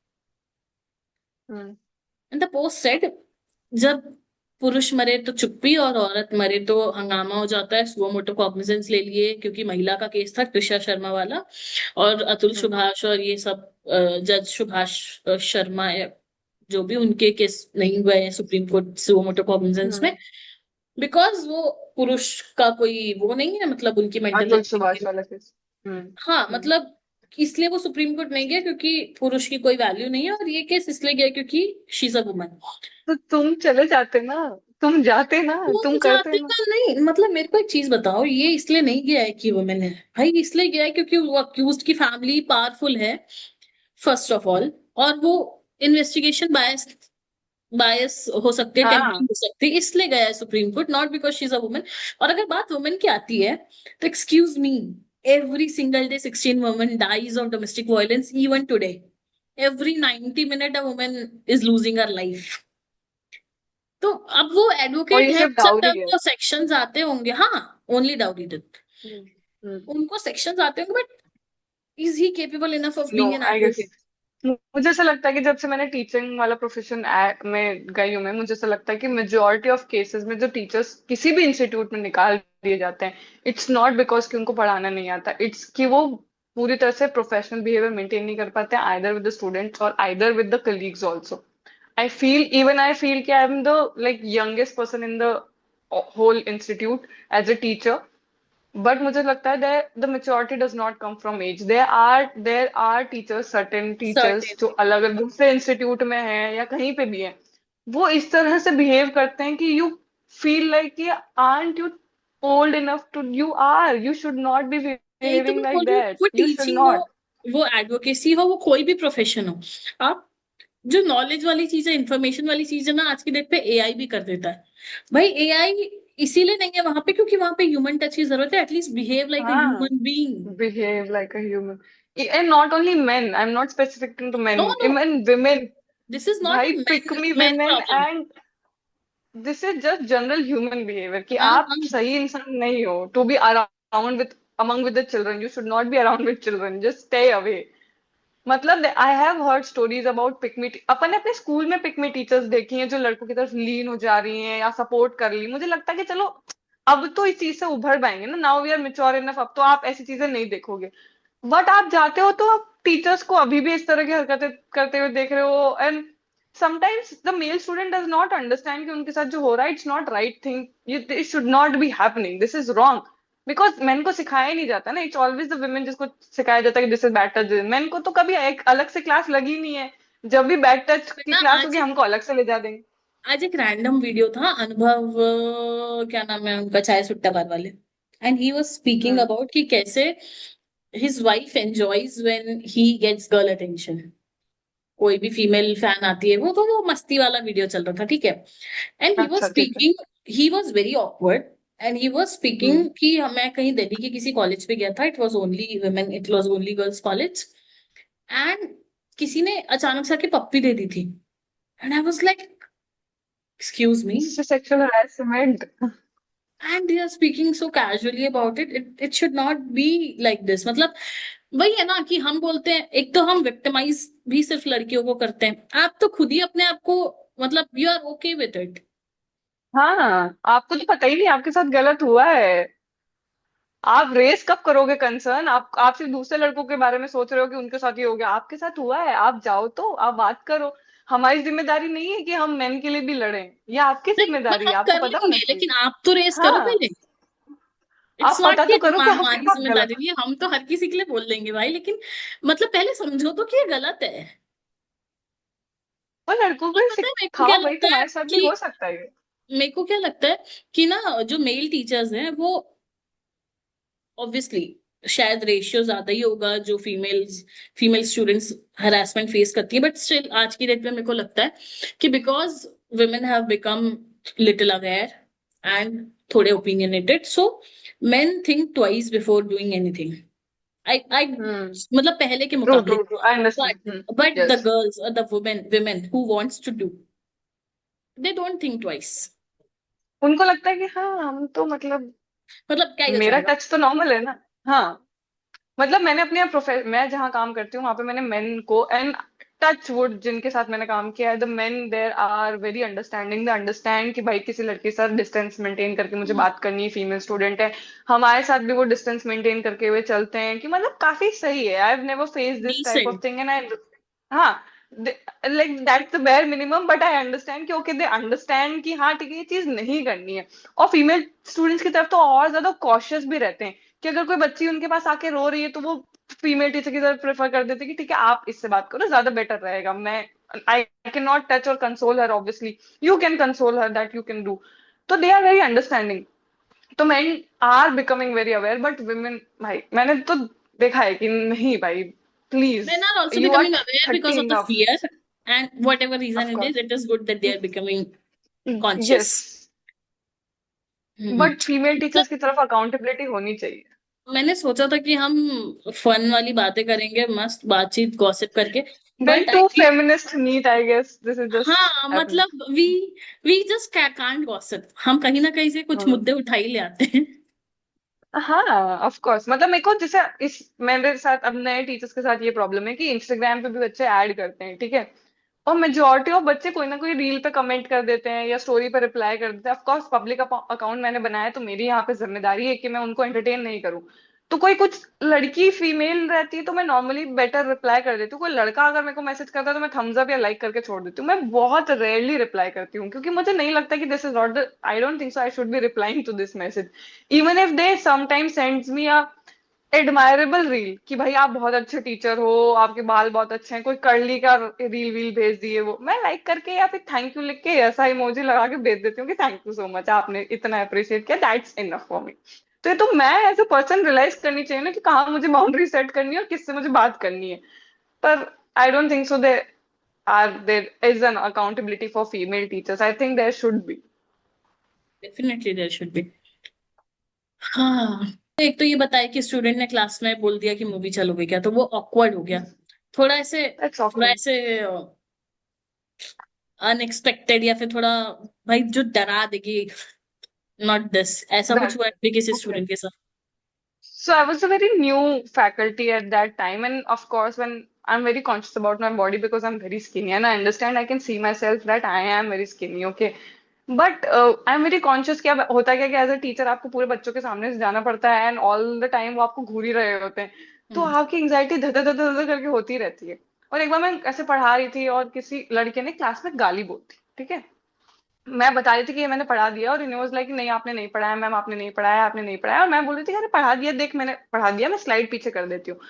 Hmm. And the post said जब पुरुष मरे तो चुप्पी और औरत मरे तो हंगामा हो जाता है। सुओ मोटो कॉग्निजेंस ले लिए, क्योंकि महिला का केस था त्रिशा शर्मा वाला, और अतुल हम्म सुभाष और ये सब जज सुभाष शर्मा या जो भी उनके केस नहीं हुए हैं supreme court suo motu cognizance में, हम्म। बिकॉज वो पुरुष का कोई वो नहीं है, मतलब उनकी मेंटल अतुल हेल्थ। सुभाष वाला केस। हाँ हम्म। मतलब इसलिए वो सुप्रीम कोर्ट नहीं गया क्योंकि पुरुष की कोई वैल्यू नहीं है, और ये केस इसलिए गया क्योंकि शी इज अ वुमन। तो तुम चले जाते ना, तुम जाते ना, तुम तुम करते जाते ना। का नहीं, मतलब मेरे को एक चीज बताओ, ये इसलिए नहीं गया है कि वुमेन है, भाई इसलिए गया है क्योंकि वो अक्यूज की फैमिली पावरफुल है फर्स्ट ऑफ ऑल, और वो इन्वेस्टिगेशन बायस बायस हो सकती है, हाँ, टेम्परिंग हो सकती है, इसलिए गया है Supreme Court, not because she is a woman. और अगर बात वुमेन की आती है तो excuse me, every single day 16 women dies of domestic violence even today. Every 90 minute a women is losing her life. तो अब वो और एडवोकेट ये है, सिर्फ हो सकता है डाउरी है। उनको सेक्शंस आते होंगे, हाँ, only dowry did, hmm hmm. उनको सेक्शंस आते होंगे, but is he capable enough of no, being an I guess advocate? मुझे ऐसा लगता है कि जब से मैंने टीचिंग वाला प्रोफेशन में गई हूँ, मैं मुझे ऐसा लगता है कि मेजोरिटी ऑफ केसेस में जो टीचर्स किसी भी इंस्टीट्यूट में निकाल दिए जाते हैं, इट्स नॉट बिकॉज कि उनको पढ़ाना नहीं आता, इट्स कि वो पूरी तरह से प्रोफेशनल बिहेवियर मेंटेन नहीं कर पाते हैं, आइदर विद द स्टूडेंट्स और either with the colleagues also. I feel कि I am the like youngest person in the whole institute as a teacher, but मुझे लगता है the maturity does not come from age. There are teachers, certain teachers certain. जो अलग अलग दूसरे institute में हैं या कहीं पे भी हैं, वो इस तरह से बिहेव करते हैं कि यू फील लाइक कि aren't you old enough to, you should not be यही तो बिहेविंग मैं बोल लाइक रही हूँ, दैट, वो यू शुड टीचिंग हो, नॉट। वो एडवोकेसी हो, वो कोई भी प्रोफेशन हो, आप जो नॉलेज वाली चीज है, इंफॉर्मेशन वाली चीज है ना, आज की डेट पे एआई भी कर देता है। भाई एआई इसीलिए नहीं है वहां पे क्योंकि वहां पे ह्यूमन टच की जरूरत है, एटलीस्ट बिहेव लाइक अ हाँ, human being. behave like a human. And not only men, I'm not specific to men, no no, even women. This is not भाई, a pick man me man women, problem. and this is just general human behavior कि हाँ आप हाँ, सही इंसान नहीं हो to be around with, among with the children. You should not be around with children, just stay away. मतलब I have heard stories about pick me, अपन ने अपने स्कूल में पिकमी टीचर्स देखी हैं जो लड़कों की तरफ लीन हो जा रही हैं या सपोर्ट कर ली। मुझे लगता है कि चलो अब तो इस चीज से उभर पाएंगे ना, now we are mature enough, अब तो आप ऐसी चीजें नहीं देखोगे। बट आप जाते हो तो आप टीचर्स को अभी भी इस तरह की हरकतें करते हुए देख रहे हो, and sometimes the male student does not understand कि उनके साथ जो हो रहा है it's not right thing, this should not be happening, this is wrong. Because main को सिखाया ही नहीं जाता ना, इट्स ऑलवेज द वुमेन जिसको सिखाया जाता है कि this is bad touch. Main को तो कभी एक अलग से क्लास लगी नहीं है, जब भी बैड टच की ना क्लास होगी हमको अलग से ले जा देंगे। आज एक रैंडम वीडियो था, अनुभव क्या नाम है उनका, चाय सुट्टा बार वाले, and he was speaking hmm about कि कैसे his wife enjoys when he gets girl attention. कोई भी फीमेल फैन आती है, वो मस्ती वाला वीडियो चल रहा था, ठीक है। एंड ही वाज अच्छा, ठीक है। Speaking, he was very awkward, and he was hmm speaking कि मैं कहीं दिल्ली के किसी कॉलेज पे गया था, it was only women, it was only girls college, and किसी ने अचानक से आके पप्पी दे दी थी, and I was like excuse me, this is sexual harassment. And they are speaking so casually about it, it should not be like this. मतलब वही है ना कि हम बोलते हैं, एक तो हम विक्टिमाइज भी सिर्फ लड़कियों को करते हैं, आप तो खुद ही अपने आप को, मतलब you are okay with it. हाँ, आपको तो पता ही नहीं आपके साथ गलत हुआ है। आप रेस कब करोगे कंसर्न? आप सिर्फ दूसरे लड़कों के बारे में सोच रहे हो कि उनके साथ ही हो गया, आपके साथ हुआ है, आप जाओ तो आप बात करो। हमारी जिम्मेदारी नहीं है कि हम मेन के लिए भी लड़ें, ये आपकी नहीं पर जिम्मेदारी है, हम आपको कर पता होना लेंगे, चाहिए। लेकिन आप तो रेस करो हाँ, पहले। इट्स आप नॉट पता कि तो करो कि आपके हमारी साथ गलत। जिम्मेदारी नहीं है, हम तो हर किसी के लिए बोल देंगे भाई, लेकिन मतलब पहले समझो तो कि ये गलत है। और लड़कों और को ही पता है मेरे को क्या सिखाओ भाई, लगता है तुम्हारे साथ भी कि, हो सकता है ये। मेरे को क्या लगता है कि ना जो मेल टीचर्स हैं वो ऑब्वियसली शायद रेशियो ज्यादा ही होगा जो फीमेल स्टूडेंट्स हरासमेंट फेस करती है, बट स्टिल आज की डेट में मेरे को लगता है कि because women have become little aware and थोड़े opinionated, so men think twice before doing anything. I hmm. मतलब पहले के ट्रू मुकाबले, true true, I understand. But the yes. Girls और the women who wants to do, they don't think twice। उनको लगता है कि हाँ, हम तो मतलब मतलब क्या ही हो मेरा जाएगा। टच तो नॉर्मल है ना। हाँ, मतलब मैंने अपने मैं जहाँ काम करती हूँ वहां पे मैंने मेन को, एंड टच वुड जिनके साथ मैंने काम किया है, the men there are very understanding, the understand कि भाई किसी लड़के के साथ डिस्टेंस मेंटेन करके मुझे बात करनी है, फीमेल स्टूडेंट है, हमारे साथ भी वो डिस्टेंस मेंटेन करके हुए चलते हैं, कि मतलब काफी सही है। I have never face this type of decent. Thing and I, हाँ, like that's the bare minimum, but I understand कि ओके दे अंडरस्टैंड कि हाँ ठीक है ये चीज नहीं करनी है। और फीमेल स्टूडेंट्स की तरफ तो और ज्यादा कॉशियस भी रहते हैं, कि अगर कोई बच्ची उनके पास आके रो रही है तो वो फीमेल टीचर की तरफ प्रेफर कर देते हैं कि ठीक है आप इससे बात करो, ज्यादा बेटर रहेगा। मैं आई कैन नॉट टच और console her obviously, you can console her, that you can do. तो दे आर वेरी अंडरस्टैंडिंग। तो men are becoming very aware, but women भाई मैंने तो देखा है कि नहीं भाई, please, Men are also you are becoming aware because thirty of the enough. fear, and whatever reason of it is good that they are becoming yes, conscious. Hmm. But female मतलब teachers की तरफ accountability होनी चाहिए। मैंने सोचा था कि हम फन वाली बातें करेंगे, मस्त बातचीत गॉसिप करके, then but I too think feminist neat, I guess this is just हाँ हैपनिंग। मतलब वी जस्ट कांट गॉसिप, हम कहीं ना कहीं से कुछ मुद्दे उठा ही ले आते हैं। हाँ ऑफ कोर्स, मतलब मेरे को जैसे इस मेरे साथ अब नए टीचर्स के साथ ये प्रॉब्लम है कि इंस्टाग्राम पे भी बच्चे ऐड करते हैं, ठीक है, और मेजोरिटी ऑफ बच्चे कोई ना कोई रील पे कमेंट कर देते हैं या स्टोरी पे रिप्लाई कर देते हैं। ऑफ कोर्स पब्लिक अकाउंट मैंने बनाया है, तो मेरी यहाँ पे जिम्मेदारी है कि मैं उनको एंटरटेन नहीं करूँ। तो कोई कुछ लड़की फीमेल रहती है तो मैं नॉर्मली बेटर रिप्लाई कर देती हूँ, कोई लड़का अगर मेरे को मैसेज करता है तो मैं थम्स अप या लाइक करके छोड़ देती हूँ। मैं बहुत रेयरली रिप्लाई करती हूँ, क्योंकि मुझे नहीं लगता कि this is not the, I don't think so I should be replying to this message, even if they sometimes sends me a admirable reel कि भाई आप बहुत अच्छे टीचर हो, आपके बाल बहुत अच्छे हैं, कोई कर्ली का रील वील भेज दिए, वो मैं लाइक करके या फिर थैंक यू लिख के ऐसा इमोजी लगा के भेज देती हूँ कि थैंक यू सो मच, आपने इतना अप्रिशिएट किया, दैट्स इनफ फॉर मी। तो ये तो मैं एज अ पर्सन रियलाइज करनी चाहिए ना कि कहाँ मुझे बाउंड्री सेट करनी है और किससे मुझे बात करनी है। पर I don't think so there is an accountability for female teachers, I think there should be. Definitely there should be. हाँ, एक तो ये बताया कि स्टूडेंट ने क्लास में बोल दिया कि मूवी चलो गई क्या, तो वो ऑकवर्ड हो गया, दैट्स थोड़ा ऑकवर्ड। ऐसे अनएक्सपेक्टेड, या फिर थोड़ा भाई जो डरा देगी, नॉट दिस, ऐसा कुछ दैट हुआ है आपके किसी ओके, स्टूडेंट के साथ? so I was a very new faculty at that time, and of course, when I'm very conscious about my body because I'm very skinny, and I understand I can see myself that I am very skinny, okay. But I am very conscious कि अब होता क्या कि as a teacher आपको पूरे बच्चों के सामने से जाना पड़ता है, एंड ऑल द टाइम वो आपको घूर ही रहे होते हैं, तो हम्म। आपकी एंग्जाइटी धर धर धर धर करके होती रहती है। और एक बार मैं ऐसे पढ़ा रही थी और किसी लड़के ने क्लास में गाली बोल दी, ठीक है, मैं बता रही थी कि ये मैंने पढ़ा दिया, और इन्हें वाज लाइक नहीं आपने नहीं पढ़ाया मैम, आपने नहीं पढ़ाया, आपने नहीं पढ़ाया, और मैं बोल रही थी अरे पढ़ा दिया, देख मैंने पढ़ा दिया, मैं स्लाइड पीछे कर देती हूँ।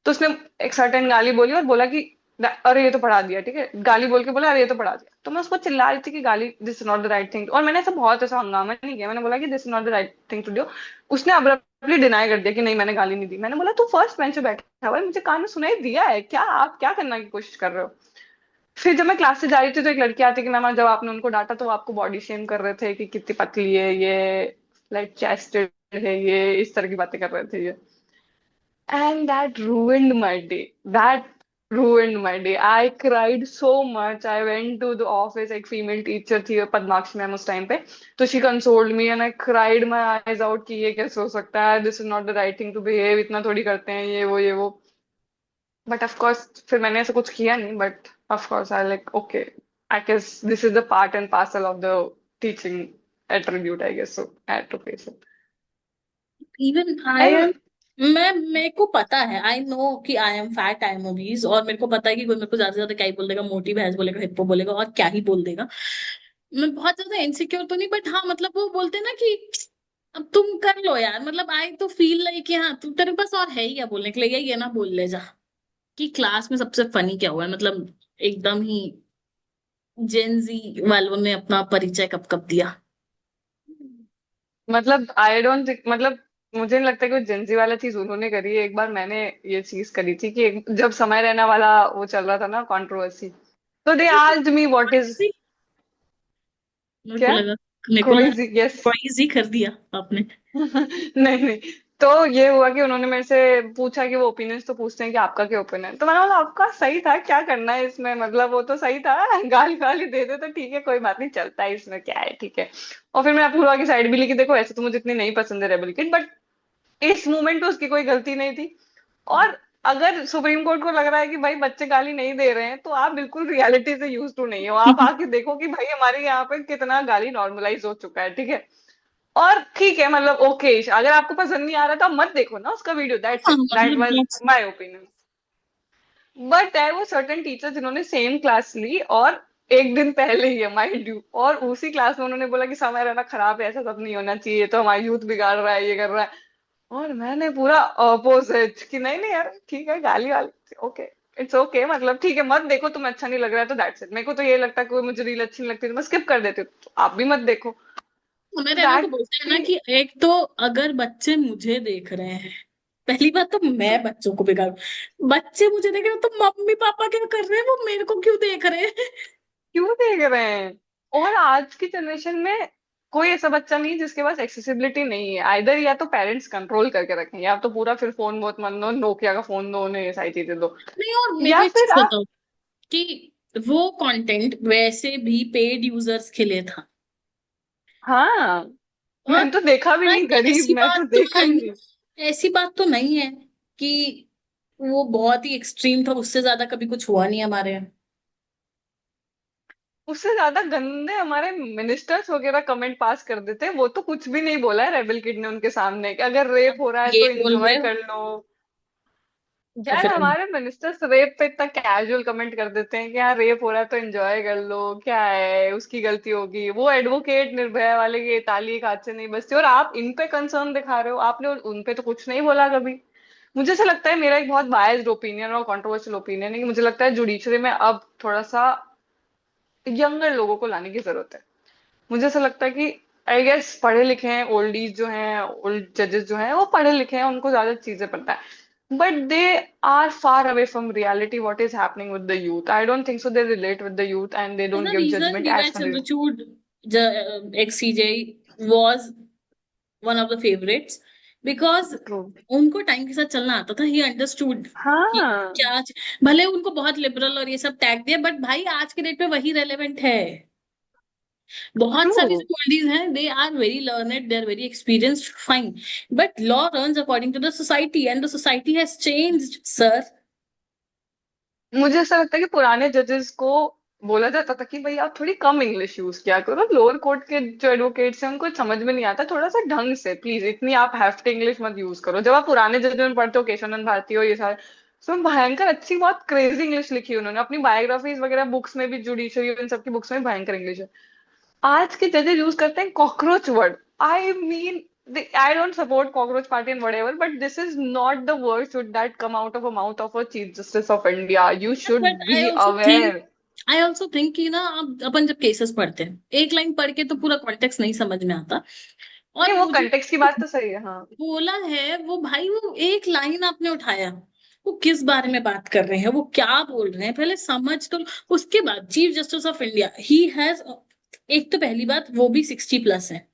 तो उसने एक सर्टेन गाली बोली और बोला कि अरे ये तो पढ़ा दिया, ठीक है, गाली बोल के बोला अरे ये तो पढ़ा दिया। तो मैं उसको चिल्ला रही थी कि गाली, this is not the right thing, और मैंने ऐसा बहुत ऐसा हंगामा नहीं किया, मैंने बोला कि this is not the right thing to do. उसने अब्रप्टली डिनाई कर दिया कि नहीं मैंने गाली नहीं दी। मैंने बोला तू फर्स्ट बेंच पे बैठा हुआ है, मुझे कान में सुनाई दिया है क्या, आप क्या करना की कोशिश कर रहे हो। फिर जब मैं क्लास से जा रही थी तो एक लड़की आती कि मैम जब आपने उनको डांटा तो वो आपको बॉडी शेम कर रहे थे कि कितनी पतली है ये, लाइक चेस्टेड है ये, इस तरह की बातें कर रहे थे ये। And that ruined my day, that ruined my day. I cried so much. I went to the office. एक फीमेल टीचर थी पद्माक्षी मैम उस टाइम पे, तो she consoled me and I cried my eyes out कि ये कैसे हो सकता है, this is not the right thing to behave, इतना थोड़ी करते हैं ये वो। बट ऑफ कोर्स फिर मैंने ऐसा कुछ किया नहीं, but of course I like okay, I guess this is the part and parcel of the teaching attribute, I guess so I had to face it. Even I and am, मैं मेरे को पता है, आई नो कि I am fat, I am obese, और मेरे को पता है कि कोई मेरे को ज्यादा से ज्यादा क्या ही बोल देगा, मोटी भैंस बोलेगा, हिप्पो बोलेगा, और क्या ही बोल देगा। मैं बहुत ज्यादा इनसिक्योर तो नहीं, बट हाँ मतलब वो बोलते हैं ना कि अब तुम कर लो यार, मतलब आई तो फील लाइक कि हाँ तू, तेरे पास और है ही क्या बोलने के लिए, यही है ना, बोल ले जा। कि क्लास में सबसे फनी क्या हुआ है, मतलब एकदम ही जेंजी वालों ने अपना परिचय कब कब दिया? मतलब आई डोंट थिंक, मतलब मुझे नहीं लगता कि वो जेंजी वाला चीज उन्होंने करी है। एक बार मैंने ये चीज करी थी कि जब समय रहना वाला वो चल रहा था ना कंट्रोवर्सी, तो they asked me what is, crazy. मेरे को क्या, लगा, मेरे को लगा क्रेजी, यस। क्रेजी कर दिया आपने। नहीं नहीं, तो ये हुआ कि उन्होंने मेरे से पूछा कि वो ओपिनियंस तो पूछते हैं कि आपका क्या ओपिनियन है, तो मैंने बोला आपका सही था, क्या करना है इसमें, मतलब वो तो सही था, गाली गाली दे दे तो ठीक है, कोई बात नहीं, चलता है इसमें क्या है, ठीक है। और फिर मैं अपूर्वा की साइड भी ली कि देखो ऐसे तो मुझे इतनी नहीं पसंद है रेबल किड, बट इस मोमेंट पे उसकी कोई गलती नहीं थी। और अगर सुप्रीम कोर्ट को लग रहा है कि भाई बच्चे गाली नहीं दे रहे हैं, तो आप बिल्कुल रियलिटी से यूज टू नहीं हो। आप आके देखो कि भाई हमारे यहाँ पे कितना गाली नॉर्मलाइज हो चुका है, ठीक है। और ठीक है, मतलब ओके, अगर आपको पसंद नहीं आ रहा तो आप मत देखो ना उसका वीडियो, दैट्स हाँ इट, दैट मतलब was my opinion. But there वो सर्टेन टीचर जिन्होंने सेम क्लास ली, और एक दिन पहले ही है माइंड यू, और उसी क्लास में उन्होंने बोला कि समय रहना खराब है, ऐसा सब नहीं होना चाहिए, तो हमारा यूथ बिगाड़ रहा है, ये कर रहा है। और मैंने पूरा अपोजिट कि नहीं नहीं यार, ठीक है, गाली वाली ओके, इट्स ओके, मतलब ठीक है, मत देखो, तुम्हें अच्छा नहीं लग रहा है तो दैट्स इट। मेरे को तो ये लगता है कि मुझे रील अच्छी नहीं लगती तो मैं स्किप कर देती हूँ, तो आप भी मत देखो। हमें रहना तो दैट बोलते हैं ना कि एक तो अगर बच्चे मुझे देख रहे हैं, पहली बात तो मैं बच्चों को बिगाड़ू, बच्चे मुझे देख रहे हैं तो मम्मी पापा क्या कर रहे हैं, वो मेरे को क्यों देख रहे हैं? क्यों देख रहे हैं? और आज की जनरेशन में कोई ऐसा बच्चा नहीं जिसके पास एक्सेसिबिलिटी नहीं है, आइदर या तो पेरेंट्स कंट्रोल करके रखें, या तो पूरा फिर फोन बहुत मन दो, नोकिया का फोन दो उन्हें, ये सारी चीजें दो, नहीं, और मेरे को या एक फिर चीज आप। बताओ कि वो कंटेंट वैसे भी पेड यूजर्स के लिए था। हाँ, और मैंने तो देखा भी भाई नहीं, गरीब, ऐसी मैं बात तो तो देखा ही नहीं, नहीं। ऐसी बात तो नहीं है कि वो बहुत ही एक्सट्रीम था, उससे ज्यादा कभी कुछ हुआ नहीं हमारे यहाँ। उससे ज्यादा गंदे हमारे मिनिस्टर्स वगैरह कमेंट पास कर देते हैं, वो तो कुछ भी नहीं बोला है रेबल किड ने उनके सामने कि अगर रेप अब हो रहा है ये तो बोल एंजॉय रहे हो कर लो। तो यार फिर हमारे मिनिस्टर्स रेप पे इतना कैजुअल कमेंट कर देते हैं कि हाँ रेप हो रहा है तो एंजॉय कर लो, क्या है, उसकी गलती होगी, वो एडवोकेट निर्भया वाले की ताली एक हाथ से नहीं बजती, और आप इन पे कंसर्न दिखा रहे हो, आपने उन पे तो कुछ नहीं बोला कभी। मुझे ऐसा लगता है, मेरा एक बहुत बायस्ड ओपिनियन और कंट्रोवर्शियल ओपिनियन है, कि मुझे लगता है जुडिशरी में अब थोड़ा सा यंगर लोगों को लाने की जरूरत है। मुझे ऐसा लगता है कि आई गेस पढ़े लिखे हैं, ओल्डीज जो हैं, ओल्ड जजेस जो हैं, वो पढ़े लिखे हैं, उनको ज्यादा चीजें पता है, but they are far away from reality what is happening with the youth. I don't think so they relate with the youth and they don't the give reason judgement D Y age पर। Chandrachud XCJ was one of the favorites because true. उनको time के साथ चलना आता था, he understood कि हाँ। क्या भले उनको बहुत लिबरल और ये सब टैग दिया, बट भाई आज के डेट पे वही रेलेवेंट है। बहुत ट्रू। सारी जो ओल्डीज हैं, they are very learned, they are very experienced, fine, but law runs according to the society and the society has changed sir. मुझे ऐसा लगता है कि पुराने जजेस को बोला जाता था कि भाई आप थोड़ी कम इंग्लिश यूज किया करो, लोअर कोर्ट के जो एडवोकेट्स हैं उनको समझ में नहीं आता, थोड़ा सा ढंग से प्लीज, इतनी आप हैफ्ट इंग्लिश मत यूज करो। जब आप पुराने जज में पढ़ते हो, केशवानंद भारती हो, ये सारे, उसमें भयंकर अच्छी, बहुत क्रेजी इंग्लिश लिखी है उन्होंने अपनी बायोग्राफीज वगैरह बुक्स में भी, जुडिशरी इन सबकी बुक्स में भयंकर इंग्लिश है। आज के जजेस यूज करते हैं cockroach word. I mean, I don't support cockroach party and whatever, but this is not the word should that come out of a mouth of a chief justice of India. You should but be aware. I also think कि ना, अब अपन जब cases पढ़ते हैं एक line पढ़ के तो पूरा कॉन्टेक्स्ट नहीं समझ में आता। और नहीं, वो वो जो कंटेक्स्ट की बात तो सही है, हाँ। बोला है वो भाई, वो एक लाइन आपने उठाया, वो किस बारे में बात कर रहे हैं, वो क्या बोल रहे हैं, पहले समझ तो लो। उसके बाद chief justice of India, he has, एक तो पहली बात वो भी 60+ है,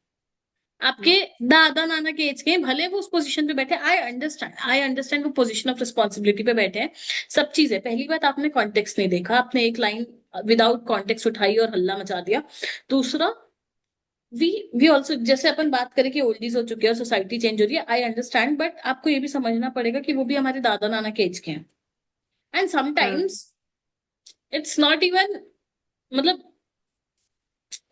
आपके दादा नाना के एज के हैं, भले वो उस पोजीशन पे बैठे, आई अंडरस्टैंड वो पोजीशन ऑफ रिस्पॉन्सिबिलिटी पे बैठे हैं, सब चीज है। पहली बात, आपने कॉन्टेक्स्ट नहीं देखा, आपने एक लाइन विदाउट कॉन्टेक्स्ट उठाई और हल्ला मचा दिया। दूसरा, वी वी ऑल्सो, जैसे अपन बात करें कि ओल्डीज हो चुके हैं और सोसाइटी चेंज हो रही है, आई अंडरस्टैंड, बट आपको ये भी समझना पड़ेगा कि वो भी हमारे दादा नाना के एज के हैं, and hmm. Sometimes it's not even, मतलब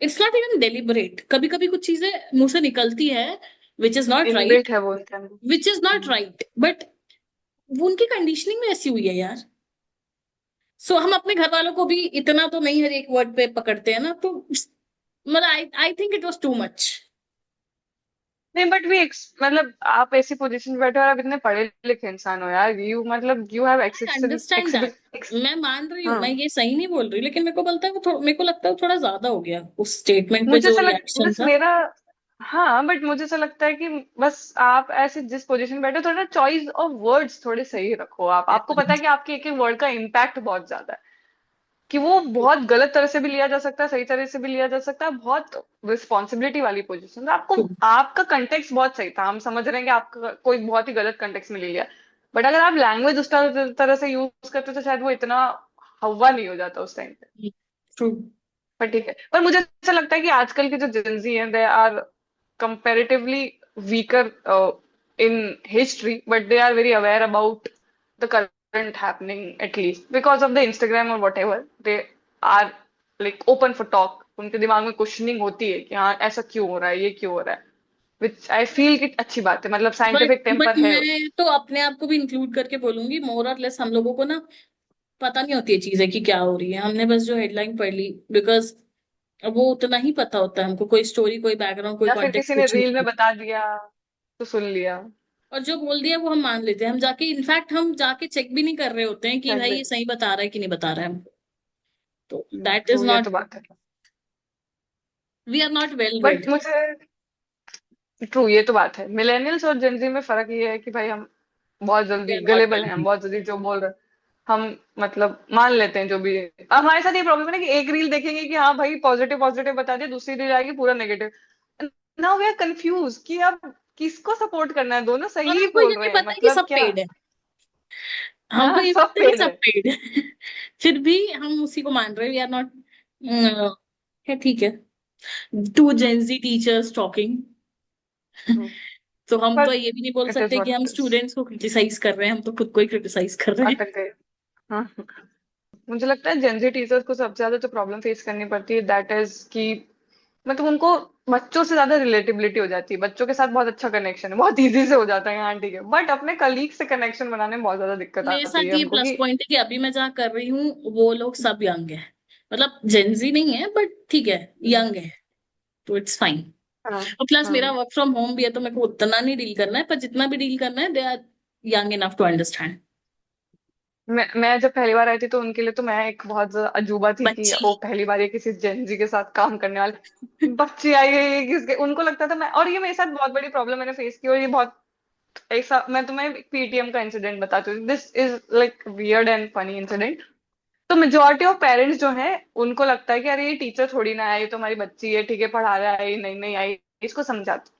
इट्स नॉट इवन डेलिबरेट, कभी कभी कुछ चीजें मुंह से निकलती है which is not inbuilt right, है वो उनके अंदर। Which is not right, but वो उनकी कंडीशनिंग में ऐसी हुई है यार। सो हम अपने घर वालों को भी इतना तो नहीं हर एक वर्ड पे पकड़ते हैं ना, तो मतलब I think it was too much. नहीं, बट भी मतलब आप ऐसी पोजीशन पे बैठे हो और आप इतने पढ़े लिखे इंसान हो यार, यू मतलब you have I access understand that, X. मैं मान रही हूँ, हाँ। मैं ये सही नहीं बोल रही, लेकिन मेरे को बोलता है वो मेरे को लगता है वो थोड़ा ज्यादा हो गया उस स्टेटमेंट पे मुझे जो ऐसा लग रिएक्शन बस था। मेरा, हाँ, बट मुझे ऐसा लगता है कि बस आप ऐसे जिस पोजीशन में बैठे हो, थोड़ा चॉइस ऑफ वर्ड्स थोड़े सही रखो। आप, आपको पता है कि आपके एक एक वर्ड का इम्पैक्ट बहुत ज्यादा है, कि वो बहुत गलत तरह से भी लिया जा सकता है, सही तरह से भी लिया जा सकता है, बहुत रिस्पॉन्सिबिलिटी वाली पोजीशन है आपको। आपका कंटेक्स्ट बहुत सही था, हम समझ रहे हैं कि आपका कोई बहुत ही गलत कंटेक्स्ट में ले लिया, बट अगर आप लैंग्वेज उस तरह से यूज करते तो शायद वो इतना हवा नहीं हो जाता उस टाइम पे। ट्रू। पर ठीक है, पर मुझे ऐसा लगता है कि आजकल के जो जेंजी हैं, they are comparatively weaker in history, but they are very aware about the current happening, at least because of the Instagram or whatever, they are like open for talk. उनके दिमाग में क्वेश्चनिंग होती है कि हाँ ऐसा क्यों हो रहा है, ये क्यों हो रहा है, विच आई फील कि अच्छी बात है, मतलब बट साइंटिफिक बट टेम्पर है। मैं तो अपने आप को भी इंक्लूड करके बोलूंगी, मोर और लेस हम लोगों को ना पता नहीं होती है चीजें कि क्या हो रही है, हमने बस जो हेडलाइन पढ़ ली, बिकॉज वो उतना ही पता होता है हमको, कोई स्टोरी, कोई बैकग्राउंड, कोई या फिर कॉन्टेक्स्ट किसी ने कुछ रील में नहीं। बता दिया तो सुन लिया। और जो बोल दिया वो हम मान लेते हैं, हम जाके इनफैक्ट हम जाके चेक भी नहीं कर रहे होते हैं कि भाई ये एग्जैक्टली। सही बता रहा है कि नहीं बता रहा है हमको। तो दैट इज ट्रू, ये नॉट, तो बात है। We are not well but red. मुझे, ट्रू, ये तो बात है, मिलेनियल्स और जेनजी में फर्क ये है कि भाई हम बहुत वी जल्दी आर नॉट गलेबल वेल हैं, हम रेड। बहुत जल्दी जो बोल रहे हैं हम मतलब मान लेते हैं जो भी है। अब हमारे साथ ये प्रॉब्लम है ना कि एक रील देखेंगे कि हाँ भाई पॉजिटिव पॉजिटिव बता दिया, दूसरी रील आएगी पूरा negative. Now we are confuse कि अब किसको सपोर्ट करना है, दोनों और सही ही हमको ये बोल नहीं रहे हैं, पता है कि मतलब सब क्या। पेड है, हमको हाँ ये सब पता है कि पेड़ सब है। पेड है। फिर भी हम उसी को मान रहे हैं, वी आर नॉट, है ठीक है। Too Gen Z teachers talking. True. तो हम तो बट ये भी नहीं बोल इट इज सकते कि व्हाट हम इट इज। स्टूडेंट्स को क्रिटिसाइज कर रहे हैं, हम तो खुद को ही क्रिटिसाइज कर रहे हैं। अटक गए। हाँ। मुझे लगता है जेनजी टीचर्स को सबसे ज्यादा जो प्रॉब्लम फेस करनी पड़ती है दैट इज कि मतलब उनको बच्चों से ज्यादा रिलेटेबिलिटी हो जाती है, बच्चों के साथ बहुत अच्छा कनेक्शन है, बहुत इजी से हो जाता है, हाँ ठीक है, बट अपने कलीग से कनेक्शन बनाने में बहुत ज्यादा दिक्कत मेरे आती साथ है ये हमको प्लस कि पॉइंट है कि अभी मैं जहाँ कर रही हूँ वो लोग सब यंग है, मतलब जेंजी नहीं है बट ठीक है, यंग है, तो इट्स फाइन। हाँ और प्लस हाँ। मेरा वर्क फ्रॉम होम भी है, तो मेरे को उतना नहीं डील करना है, पर जितना भी डील करना है they are young enough to understand. मैं जब पहली बार आई थी तो उनके लिए तो मैं एक बहुत ज्यादा अजूबा थी कि बच्ची। वो पहली बार ये किसी जेनजी के साथ काम करने वाले बच्ची आई है किसके, उनको लगता था मैं, और ये मेरे साथ बहुत बड़ी प्रॉब्लम मैंने फेस की, और ये बहुत ऐसा, मैं तुम्हें पीटीएम का इंसिडेंट बताती हूँ, this is like weird and funny incident. तो मेजोरिटी ऑफ पेरेंट्स जो हैं उनको लगता है कि अरे ये टीचर थोड़ी ना है, ये तो हमारी बच्ची है, ठीक है पढ़ा रहा है, ये नहीं नहीं आई, इसको समझाते।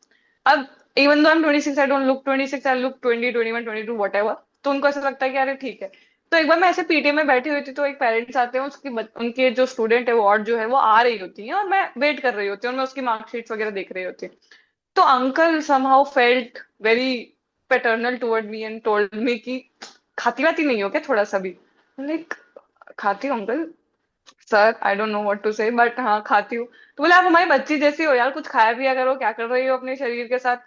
अब even though I am 26, I don't look 26, I look 20, 21, 22 whatever, तो उनको ऐसा लगता है कि अरे ठीक है। तो एक बार मैं ऐसे पीटीए में बैठी हुई थी तो एक पेरेंट्स आते हैं, उनके जो स्टूडेंट है वो और जो है वो आ रही होती है और मैं वेट कर रही होती हूँ और मैं उसकी मार्कशीट्स वगैरह देख रही होती हूँ। तो uncle somehow felt very paternal toward me and told me कि खाती वाती नहीं हो क्या थोड़ा सा भी। लाइक खाती हूँ uncle, sir I don't know what to say, but हाँ खाती हूँ। तो बोले आप हमारी बच्ची जैसी हो यार, कुछ खाया पिया करो, क्या कर रही हो अपने शरीर के साथ।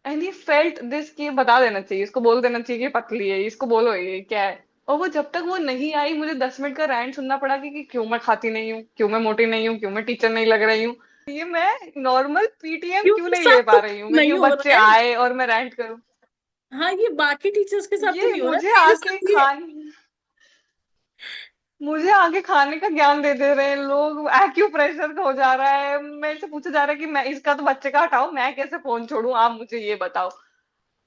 एंड ही फेल्ट दिस कि बता देना चाहिए इसको, बोल देना चाहिए कि पतली है, इसको बोलो ये क्या है। और वो जब तक वो नहीं आई मुझे 10 मिनट का रैंट सुनना पड़ा कि क्यों मैं खाती नहीं हूँ, क्यों मैं मोटी नहीं हूँ, क्यों मैं टीचर नहीं लग रही हूँ। ये मैं नॉर्मल पीटीएम क्यों क्योंकि नहीं ले साथ पा तो रही हूँ, मैं नहीं क्यों हो बच्चे रहा है। आए और मैं रैंट करूँ। हाँ, ये बाकी टीचर्स के साथ तो ये नहीं हो रहा है, मेरे साथ ही है। मुझे आगे खाने का ज्ञान दे दे रहे हैं लोग, एक्यूप्रेशर का हो जा रहा है, मेरे से पूछा जा रहा है कि मैं इसका तो बच्चे का हटाओ, मैं कैसे फोन छोड़ूं, आप मुझे ये बताओ।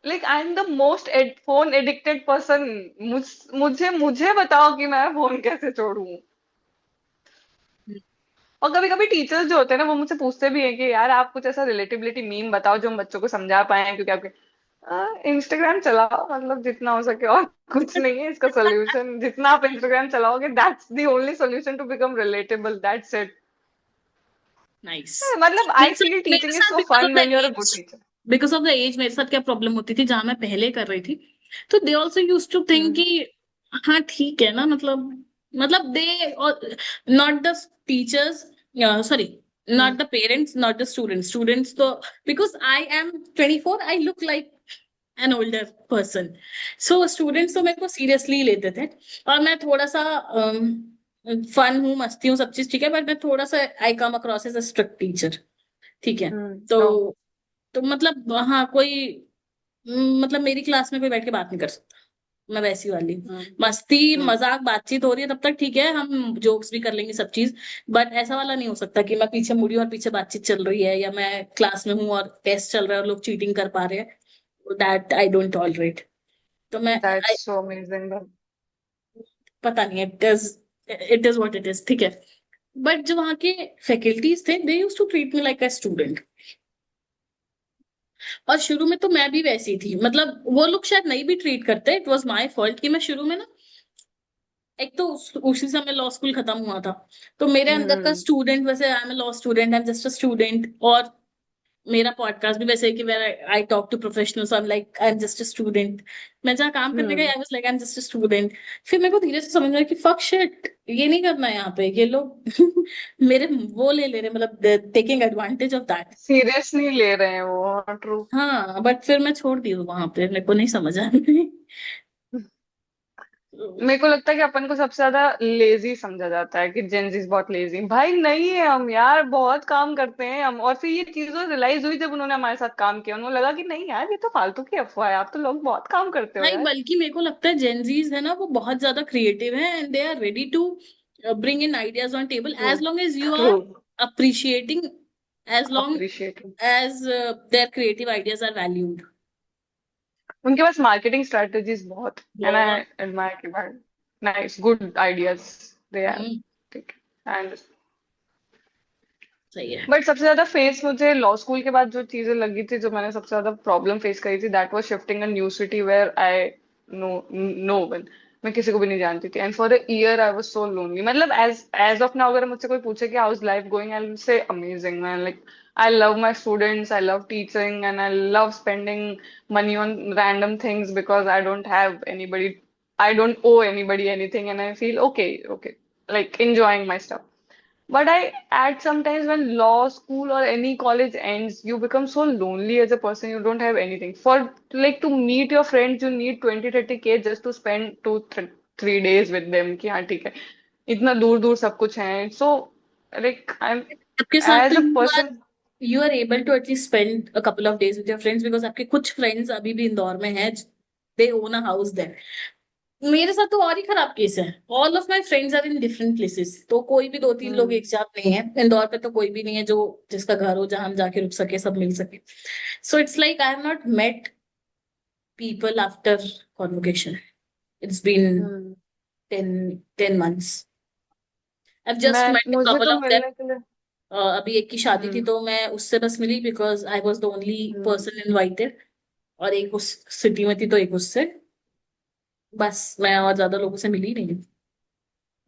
Like I am the most phone addicted person. मुझे मुझे बताओ कि मैं फोन कैसे छोड़ूं। और कभी कभी टीचर्स जो होते हैं ना वो मुझसे पूछते भी हैं कि यार आप कुछ ऐसा रिलेटेबिलिटी मीम बताओ जो हम बच्चों को समझा पाए, क्योंकि आपके इंस्टाग्राम चलाओ, मतलब जितना हो सके, और कुछ नहीं है इसका सोल्यूशन, जितना आप इंस्टाग्राम चलाओगे that's the only solution to become relatable, that's it. Nice. मतलब आई मेरे साथ फील मेरे टीचिंग इज साथ so because of fun the when you are a good age, teacher. Because of the age मेरे साथ क्या problem होती थी जहां मैं पहले कर रही थी, तो they also use to think कि हाँ ठीक है ना, मतलब they, not the teachers, sorry, not the parents, not the students तो, because I am 24, I look like an older person, so students तो मेरे को सीरियसली लेते थे। और मैं थोड़ा सा फन हूँ, मस्ती हूँ, सब चीज ठीक है, बट मैं थोड़ा सा I come across as a strict teacher, ठीक है। तो नो। तो मतलब हाँ, कोई मतलब मेरी क्लास में कोई बैठ के बात नहीं कर सकता, मैं वैसी वाली हूँ। मस्ती मजाक बातचीत हो रही है तब तक ठीक है, हम जोक्स भी कर लेंगे सब चीज, बट ऐसा वाला नहीं हो सकता कि मैं पीछे मुड़ी और पीछे बातचीत चल रही है, या मैं क्लास में हूँ और टेस्ट चल रहा है और लोग चीटिंग कर पा रहे हैं, दैट आई डोंट टॉलरेट। तो मैं दैट्स सो अमेजिंग। पता नहीं, it is what it is, ठीक है। बट जो वहाँ के फैकल्टीज थे, they use to treat me like a student. और शुरू में तो मैं भी वैसी थी, मतलब वो लोग शायद नहीं भी ट्रीट करते, इट वॉज माई फॉल्ट कि मैं शुरू में ना, एक तो उसी समय लॉ स्कूल खत्म हुआ था, तो मेरे अंदर का हम्म। स्टूडेंट, वैसे I am law student, I am just a student, और मेरा पॉडकास्ट भी वैसे है कि मेरा I talk to professionals, I am like I am just a student. मैं जहाँ काम करने गई hmm. I was like I am just a student. फिर मेरे को धीरे से समझ में आया कि फक शिट, ये नहीं करना है यहाँ पे, ये लोग मेरे वो ले रहे, मतलब taking advantage of that. Serious नहीं ले रहे हैं वो, ट्रू। हाँ, बट फिर मैं छोड़ दी वहां पे, मेरे को नहीं समझ आया। मेरे को लगता है कि अपन को सबसे ज्यादा लेजी समझा जाता है, कि जेंजीज बहुत लेजी। भाई नहीं है हम यार, बहुत काम करते हैं हम। और फिर ये चीजें रियलाइज हुई जब उन्होंने हमारे साथ काम किया, उन्होंने लगा कि नहीं यार, ये तो फालतू की अफवाह है, आप तो लोग बहुत काम करते हो नहीं, यार। बल्कि मेरे को लगता है जेनजीज है ना, वो बहुत ज्यादा क्रिएटिव है and they are ready to bring in ideas on table true. As long as you true. Are appreciating, as long appreciate. As their creative ideas are valued. उनके पास मार्केटिंग स्ट्रेटजीज बहुत, and I बहुत। Admire कि भाई, nice, good ideas they have. Hmm, ठीक है, and सही है। बट सबसे ज्यादा फेस मुझे लॉ स्कूल के बाद जो चीजें लगी थी, जो मैंने सबसे ज्यादा प्रॉब्लम फेस करी थी, that was shifting a new city where I know no one. मैं किसी को भी नहीं जानती थी, and for a year I was so lonely. मतलब एज ऑफ नाउ अगर मुझसे कोई पूछे कि how is life going, I will say amazing man. Like I love my students, I love teaching, and I love spending money on random things because I don't have anybody, I don't owe anybody anything, and I feel okay, okay, like enjoying my stuff. But I, at sometimes when law school or any college ends, you become so lonely as a person, you don't have anything. For like to meet your friends, you need 20-30K just to spend 2-3 days with them. कि हाँ ठीक है, इतना दूर दूर सब कुछ है. So like I'm आपके साथ तो as a person. You are able to at least spend a couple of days with your friends, because आपके कुछ फ्रेंड्स अभी भी इंदौर में हैं, they own a house there. मेरे साथ तो और ही खराब केस है। All of my friends are in different places, तो कोई भी दो तीन लोग Hmm. एक साथ नहीं है इंदौर पे, तो कोई भी नहीं है जो जिसका घर हो जहां हम जाके रुक सके, सब मिल सके। So it's like I have not met people after convocation. It's been Hmm. 10 months। I just मैं, मेट अ मुझे कपल तो ऑफ मिलने के लिए. अभी एक की शादी थी हम्म. तो मैं उससे बस मिली because I was the only hmm. Person invited. और एक उस सिटी में थी तो एक उससे, बस मैं और ज्यादा लोगों से मिली नहीं,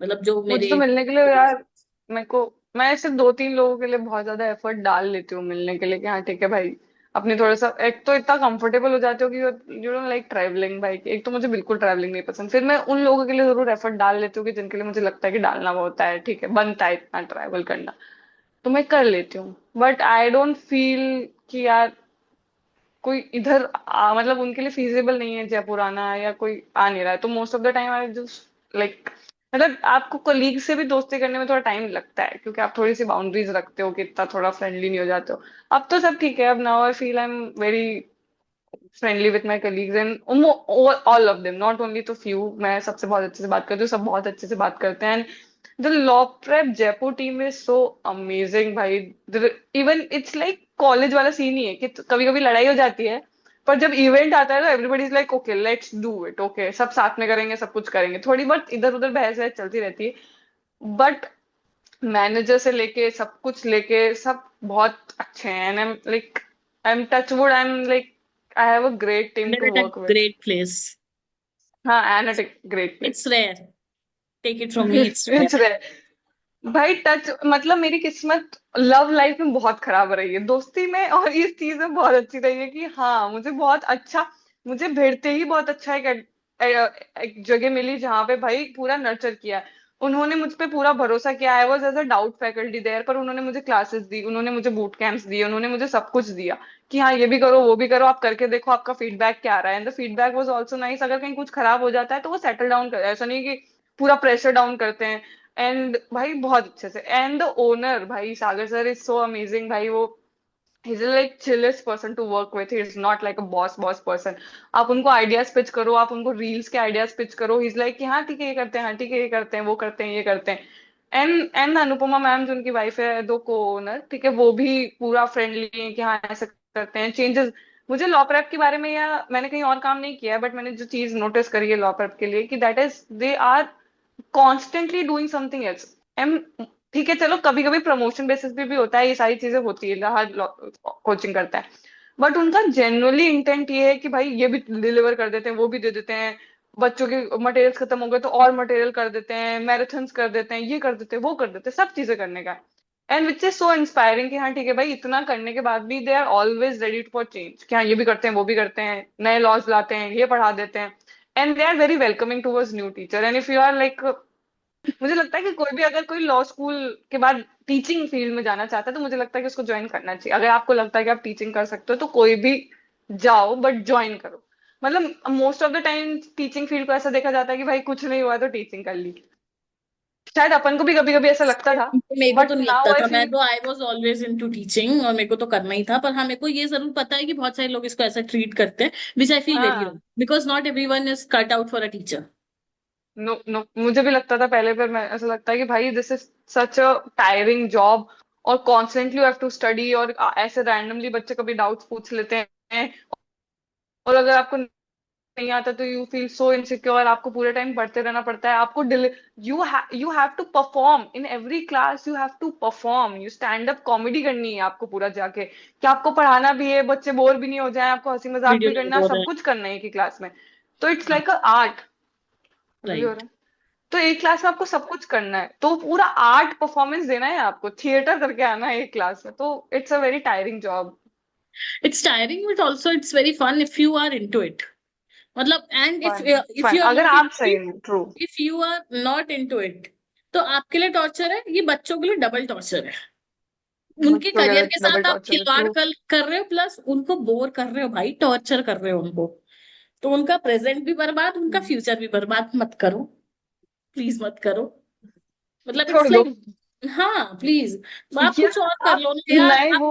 मतलब जो मुझे मेरे। तो मिलने के लिए यार, मेरे को, मैं सिर्फ 2-3 लोगों के लिए बहुत ज्यादा एफर्ट डाल लेती हूँ मिलने के लिए, कि हाँ ठीक है भाई, अपने थोड़ा सा, एक तो इतना कंफर्टेबल हो जाते हो कि यू डोंट लाइक ट्रैवलिंग भाई। एक तो मुझे बिल्कुल ट्रैवलिंग नहीं पसंद, फिर मैं उन लोगों के लिए जरूर एफर्ट डाल लेती हूँ कि जिनके लिए मुझे लगता है कि डालना वो होता है, ठीक है, बनता है इतना ट्रैवल करना, तो मैं कर लेती हूँ। बट आई डोंट फील कि यार कोई इधर मतलब उनके लिए फिजिबल नहीं है जयपुर आना, या कोई आ नहीं रहा है, तो most of the time I just like, मतलब आपको कलीग से भी दोस्ती करने में थोड़ा टाइम लगता है, क्योंकि आप थोड़ी सी बाउंड्रीज रखते हो कि इतना थोड़ा फ्रेंडली नहीं हो जाते हो। अब तो सब ठीक है, अब now I feel I am very friendly with my colleagues, and all of them, not only तो फ्यू, मैं सबसे बहुत अच्छे से बात करती हूँ, सब बहुत अच्छे से बात करते हैं। The law prep Jaipur team is so amazing भाई। इवन इट्स लाइक कॉलेज वाला सीन ही है कि कभी कभी लड़ाई हो जाती है, पर जब इवेंट आता है तो everybody is like okay let's do it, okay सब साथ में करेंगे, सब कुछ करेंगे, थोड़ी बहुत इधर उधर बहस वहस चलती रहती है, बट मैनेजर से लेके सब कुछ लेके सब बहुत अच्छे हैं, and I am touch wood, I am like I have a great team to They're at a work with. great place. हाँ, and a great It's place. rare. Take it from me, it's rare. It's भाई touch, मतलब मेरी किस्मत love life में बहुत खराब रही है, दोस्ती में और इस चीज में बहुत अच्छी रही है, कि हाँ मुझे बहुत अच्छा, मुझे भिड़ते ही बहुत अच्छा एक जगह मिली जहाँ पे भाई पूरा नर्चर किया। उन्होंने मुझ पे पूरा भरोसा किया, I was as a doubt faculty there, पर उन्होंने मुझे क्लासेस दी, उन्होंने मुझे बूट कैंप्स दिए, उन्होंने मुझे सब कुछ दिया, कि हाँ ये भी करो वो भी करो, आप करके देखो आपका फीडबैक क्या आ रहा है, and the feedback was also nice. अगर कहीं कुछ खराब हो जाता है तो वो सेटल डाउन कर, ऐसा नहीं कि पूरा प्रेशर डाउन करते हैं। एंड भाई बहुत अच्छे से, एंड द ओनर भाई सागर सर इज सो अमेजिंग भाई, वो he's a like chillest person to work with, he is not like a boss person. आप उनको आइडियाज पिच करो, आप उनको रील्स के आइडियाज पिच करो, ही इज लाइक कि हाँ ठीक है ये करते हैं, हाँ ठीक है ये करते हैं, वो करते हैं, ये करते हैं। एंड अनुपमा मैम जो उनकी वाइफ है, दो को ओनर, ठीक है, वो भी पूरा फ्रेंडली है कि हाँ ऐसे करते हैं चेंजेस। मुझे लॉ प्रेप के बारे में, या मैंने कहीं और काम नहीं किया है, बट मैंने जो चीज नोटिस करी है लॉ प्रेप के लिए, कि that is they are constantly doing something else. Um ठीक है चलो, कभी कभी प्रमोशन बेसिस पे भी होता है, ये सारी चीजें होती है, हर कोचिंग करता है, बट उनका जनरली इंटेंट ये है कि भाई ये भी डिलीवर कर देते हैं, वो भी दे देते हैं, बच्चों के मटेरियल्स खत्म हो गए तो और मटेरियल कर देते हैं, मैराथन्स कर देते हैं, ये कर देते हैं, वो कर देते हैं, सब चीजें करने का है। And which is so inspiring कि हाँ ठीक है भाई, इतना करने के बाद भी they are always ready for change, कि हाँ ये भी करते हैं वो भी करते हैं, नए लॉज लाते हैं, ये पढ़ा देते हैं। And they are very welcoming towards new teacher. And if you are like, मुझे लगता है कि कोई भी अगर कोई लॉ स्कूल के बाद टीचिंग फील्ड में जाना चाहता है तो मुझे लगता है कि उसको ज्वाइन करना चाहिए। अगर आपको लगता है कि आप टीचिंग कर सकते हो तो कोई भी जाओ, बट ज्वाइन करो। मतलब most of the time teaching field को ऐसा देखा जाता है कि भाई कुछ नहीं हुआ तो टीचिंग कर ली। शायद अपन को भी कभी कभी ऐसा लगता था, मेरे को तो बट नहीं नाउ लगता आई था, मैं फील। तो I was always into teaching और मेरे को तो करना ही था। पर हाँ, मेरे को ये जरूर पता है कि बहुत सारे लोग इसको ऐसा ट्रीट करते हैं, which I feel very wrong, हाँ, because not everyone is cut out for a teacher. No no, मुझे भी लगता था पहले, पर मैं ऐसा लगता है कि भाई this is such a tiring job, और constantly you have to study, और ऐसे रैंडमली बच्चे कभी डाउट्स पूछ लेते हैं, और अगर आपको नहीं आता तो यू फील सो इनसिक्योर, आपको पूरे टाइम पढ़ते रहना पड़ता है, आपको you have to perform in every class, you have to perform, you stand up comedy करनी है आपको पूरा जाके, कि आपको पढ़ाना भी है, बच्चे बोर भी नहीं हो जाए, आपको हंसी मजाक वीडियो भी नहीं करना है, बोल रहे सब कुछ करना है कि क्लास में। तो इट्स लाइक अ आर्ट। अभी हो राइट। रहा है। तो एक क्लास में आपको सब कुछ करना है, तो पूरा आर्ट परफॉर्मेंस देना है आपको, थिएटर करके आना है एक क्लास में, तो it's a very tiring job. It's tiring but also it's very fun if you are into it. मतलब and fun, if fun you are अगर नॉट आप इनटू सही इट, हैं, true. If you are not into it, तो आपके लिए torture है, ये बच्चों के लिए डबल टॉर्चर है। उनके बच्चों के करियर लिए के डबल साथ आप टॉर्चर है, खिलवाड़ ट्रू। कर रहे हो, प्लस उनको बोर कर रहे हो भाई, टॉर्चर कर रहे हो उनको। तो उनका प्रेजेंट भी बर्बाद, उनका फ्यूचर भी बर्बाद मत करो, प्लीज मत करो। मतलब छोड़ इट्स दो। लाइक, हाँ प्लीज, आप या कुछ और कर आप लो ना यार, नए हो।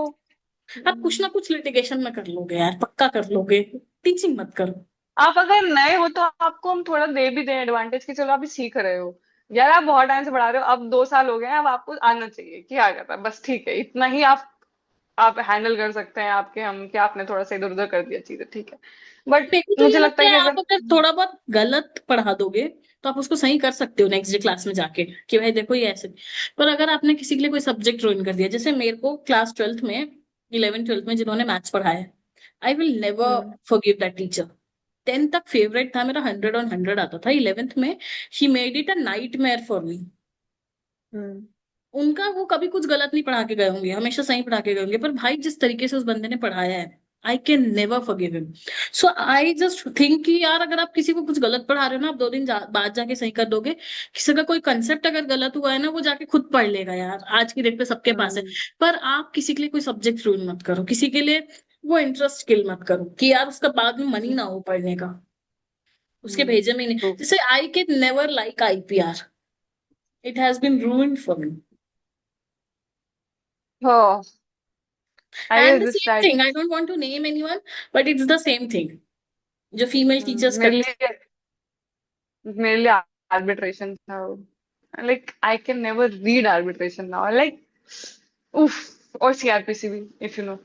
आप कुछ ना कुछ लिटिगेशन में कर लोगे यार, पक्का कर लोगे। टीचिंग मत करो। आप अगर नए हो तो आपको हम थोड़ा दे भी दें एडवांटेज, कि चलो आप भी सीख रहे हो। यार आप बहुत टाइम से पढ़ा रहे हो, अब 2 साल हो गए हैं, अब आपको आना चाहिए कि आ जाता है, बस ठीक है, इतना ही आप हैंडल कर सकते हैं, आपके हम क्या, आपने थोड़ा सा इधर उधर कर दिया चीजें, ठीक है। बट मेरे को तो ये मुझे लगता लगता है है कि आप अगर अगर थोड़ा बहुत गलत पढ़ा दोगे तो आप उसको सही कर सकते हो नेक्स्ट डे क्लास में जाके, कि भाई देखो ये ऐसे। पर अगर आपने किसी के लिए कोई सब्जेक्ट ज्वाइन कर दिया, जैसे मेरे को क्लास 12th में, 11th 12th में जिन्होंने मैथ्स पढ़ाया, I will never hmm, forgive that teacher. 10th तक फेवरेट था मेरा, 100 on 100 आता था। 11th में she made it a nightmare for me. Hmm, उनका वो कभी कुछ गलत नहीं पढ़ा के गए होंगे, हमेशा सही पढ़ा के गए होंगे, पर भाई जिस तरीके से उस बंदे ने पढ़ाया है, आई can never forgive him. So I just think कि यार अगर आप किसी को कुछ गलत पढ़ा रहे हो ना, आप 2 दिन बाद जाके सही कर दोगे। किसी का कोई कंसेप्ट अगर गलत हुआ है ना, वो जाके खुद पढ़ लेगा यार, आज की डेट पे सबके पास है। हम्म, पर आप किसी के लिए कोई सब्जेक्ट रूल मत करो, किसी के लिए वो इंटरेस्ट किल मत करो कि यार उसका बाद में मन ही ना हो पढ़ने का, उसके भेजे में ही नहीं। ट्रू। जैसे I can never like IPR, it has been ruined for me. हाँ, I and guess the this same right. Thing, I don't want to name anyone, but it's the same thing जो female teachers मेरे करती लिए मेरे लिए arbitration था, like I can never read arbitration now, like uff, और CrPC भी, if you know,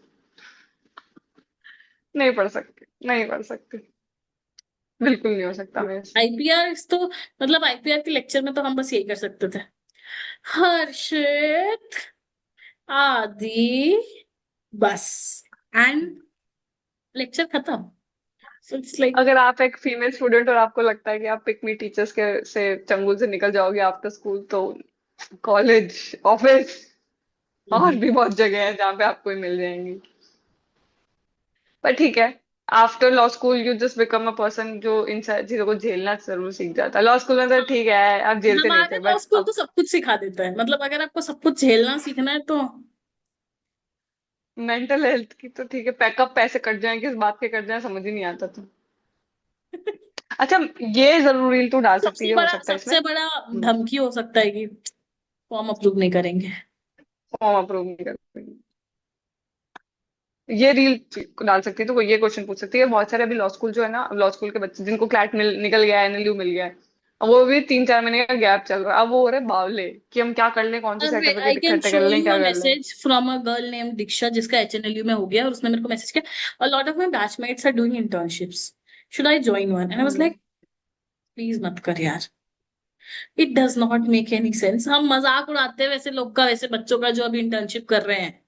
नहीं पढ़ सकते, नहीं पढ़ सकते, बिल्कुल नहीं हो सकता मेरे से। आईपीआर। तो मतलब आईपीआर के लेक्चर में तो हम बस यही कर सकते थे, हर्षित, आदि, बस, एंड लेक्चर खत्म। सो इट्स लाइक, अगर आप एक फीमेल स्टूडेंट और आपको लगता है कि आप पिक मी टीचर्स के से चंगुल से निकल जाओगे आफ्टर स्कूल, तो कॉलेज, ऑफिस, और भी बहुत जगह है जहाँ पे आपको ही मिल जाएंगी। पर ठीक है, after law school you just become a person जो इन सारी चीजों को झेलना जरूर सीख जाता है। लॉ स्कूल में तो ठीक है, आप झेलते नहीं हमारे थे, लॉ बट स्कूल तो अब सब कुछ सिखा देता है, मतलब अगर आपको सब कुछ झेलना सीखना है तो। मेंटल हेल्थ की तो ठीक है, पैकअप पैसे कट जाए, किस बात के कट जाए समझ ही नहीं आता था। अच्छा, ये जरूर रील तो डाल सकती है, हो सकता है इसमें। सबसे बड़ा धमकी हो सकता है कि फॉर्म अप्रूव नहीं करेंगे। फॉर्म अप्रूव नहीं कर पाएंगे। ये रील डाल सकती है, तो वो ये क्वेश्चन पूछ सकती है, बहुत सारे अभी लॉ स्कूल जो है ना, लॉ स्कूल के बच्चे जिनको क्लैट निकल गया है, एनएलयू मिल गया है, अब वो भी 3-4 महीने का गैप चल रहा है, अब वो हो रहे बावले कि हम क्या कर लें, कौन सी अरे आई सर्टिफिकेट कैन इकट्ठे शो कर लें, यू अ क्या कर लें। Message from a girl name Diksha, जिसका एचएनएलयू में हो गया, और उसने मेरे को मैसेज किया, a lot of my batchmates are doing internships, should I join one, and I was hmm, like please मत कर यार, it does not make any sense. हम मजाक उड़ाते हैं वैसे लोग का, वैसे बच्चों का जो अभी इंटर्नशिप कर रहे हैं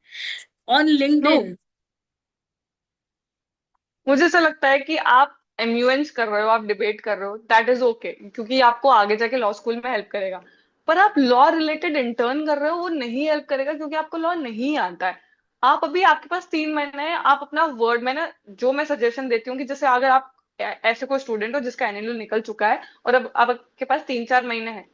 ऑन ट्रू। लिंक्डइन। मुझे ऐसा लगता है कि आप एम्यूएंस कर रहे हो, आप डिबेट कर रहे हो, दैट इज ओके, क्योंकि आपको आगे जाके लॉ स्कूल में हेल्प करेगा। पर आप लॉ रिलेटेड इंटर्न कर रहे हो, वो नहीं हेल्प करेगा क्योंकि आपको लॉ नहीं आता है। आप अभी, आपके पास 3 महीने हैं, आप अपना वर्ड, मैंने जो मैं सजेशन देती हूँ कि जैसे अगर आप ऐसे कोई स्टूडेंट हो जिसका एनुअल निकल चुका है और अब आपके पास 3-4 महीने हैं,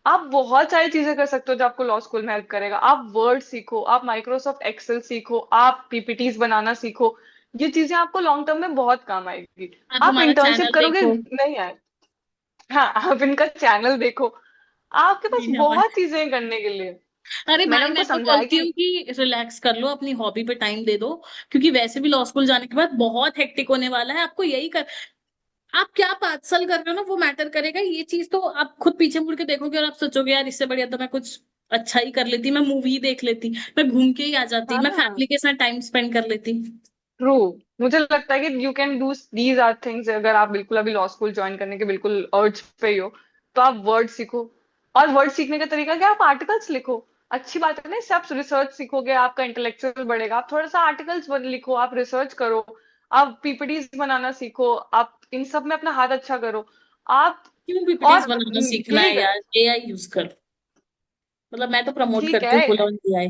आप बहुत सारी चीजें कर सकते हो जो आपको लॉ स्कूल में हेल्प करेगा। आप वर्ड सीखो, आप माइक्रोसॉफ्ट एक्सेल सीखो, आप पीपीटीज बनाना सीखो। ये चीजें आपको लॉन्ग टर्म में बहुत काम आएगी। आप आप हमारा इंटर्नशिप चैनल करोगे देखो। नहीं आए। हाँ, आप इनका चैनल देखो, आपके पास बहुत चीजें हैं करने के लिए। अरे मैंने भाई, उनको मैं तो समझाया बोलती कि हूँ कि रिलैक्स कर लो, अपनी हॉबी पे टाइम दे दो। क्योंकि वैसे भी लॉ स्कूल जाने के बाद बहुत हेक्टिक होने वाला है, आपको यही कर। आप क्या 5 साल कर रहे हो ना, वो मैटर करेगा। ये चीज तो आप खुद पीछे मुड़ के देखोगे और आप सोचोगे यार, इससे बढ़िया तो मैं कुछ अच्छा ही कर लेती, मैं मूवी देख लेती, मैं घूम के ही आ जाती, हाँ मैं ना, फैमिली के साथ टाइम स्पेंड कर लेती। ट्रू। मुझे लगता है कि you can do these are things. अगर आप बिल्कुल अभी लॉ स्कूल ज्वाइन करने के बिल्कुल अर्ज पे ही हो, तो आप वर्ड सीखो। और वर्ड सीखने का तरीका क्या, आप आर्टिकल्स लिखो। अच्छी बात है ना, इससे आप रिसर्च सीखोगे, आपका इंटेलेक्चुअल बढ़ेगा। आप थोड़ा सा आर्टिकल्स लिखो, आप रिसर्च करो, आप पीपीटीज बनाना सीखो, आप इन सब में अपना हाथ अच्छा करो। आप क्यों पीपीटीज और बनाना सीखना यही है यार, एआई यूज कर। मतलब मैं तो प्रमोट ठीक करती है। हूँ फुल ऑन एआई।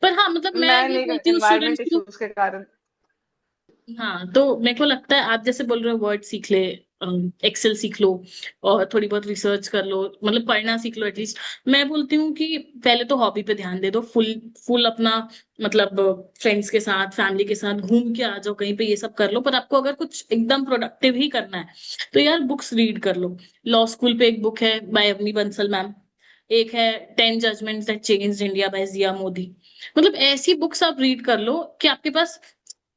पर हाँ, मतलब मैं मैं ये नहीं, बोलती हूँ एनवायरमेंट स्टूडेंट्स को। इश्यूज के कारण। हाँ, तो मेरे को लगता है आप जैसे बोल रहे हो वर्ड सीख ले, एक्सेल सीख लो, और थोड़ी बहुत रिसर्च कर लो, मतलब पढ़ना सीख लो एटलीस्ट। मैं बोलती हूँ कि पहले तो हॉबी पे ध्यान दे दो फुल। फुल अपना, मतलब फ्रेंड्स के साथ फैमिली के साथ घूम के आ जाओ कहीं पे, ये सब कर लो। पर आपको अगर कुछ एकदम प्रोडक्टिव ही करना है तो यार बुक्स रीड कर लो। लॉ स्कूल पे एक बुक है बाय अवनी बंसल मैम, एक है 10 judgments that changed India by Zia Mody. मतलब ऐसी बुक्स आप रीड कर लो कि आपके पास।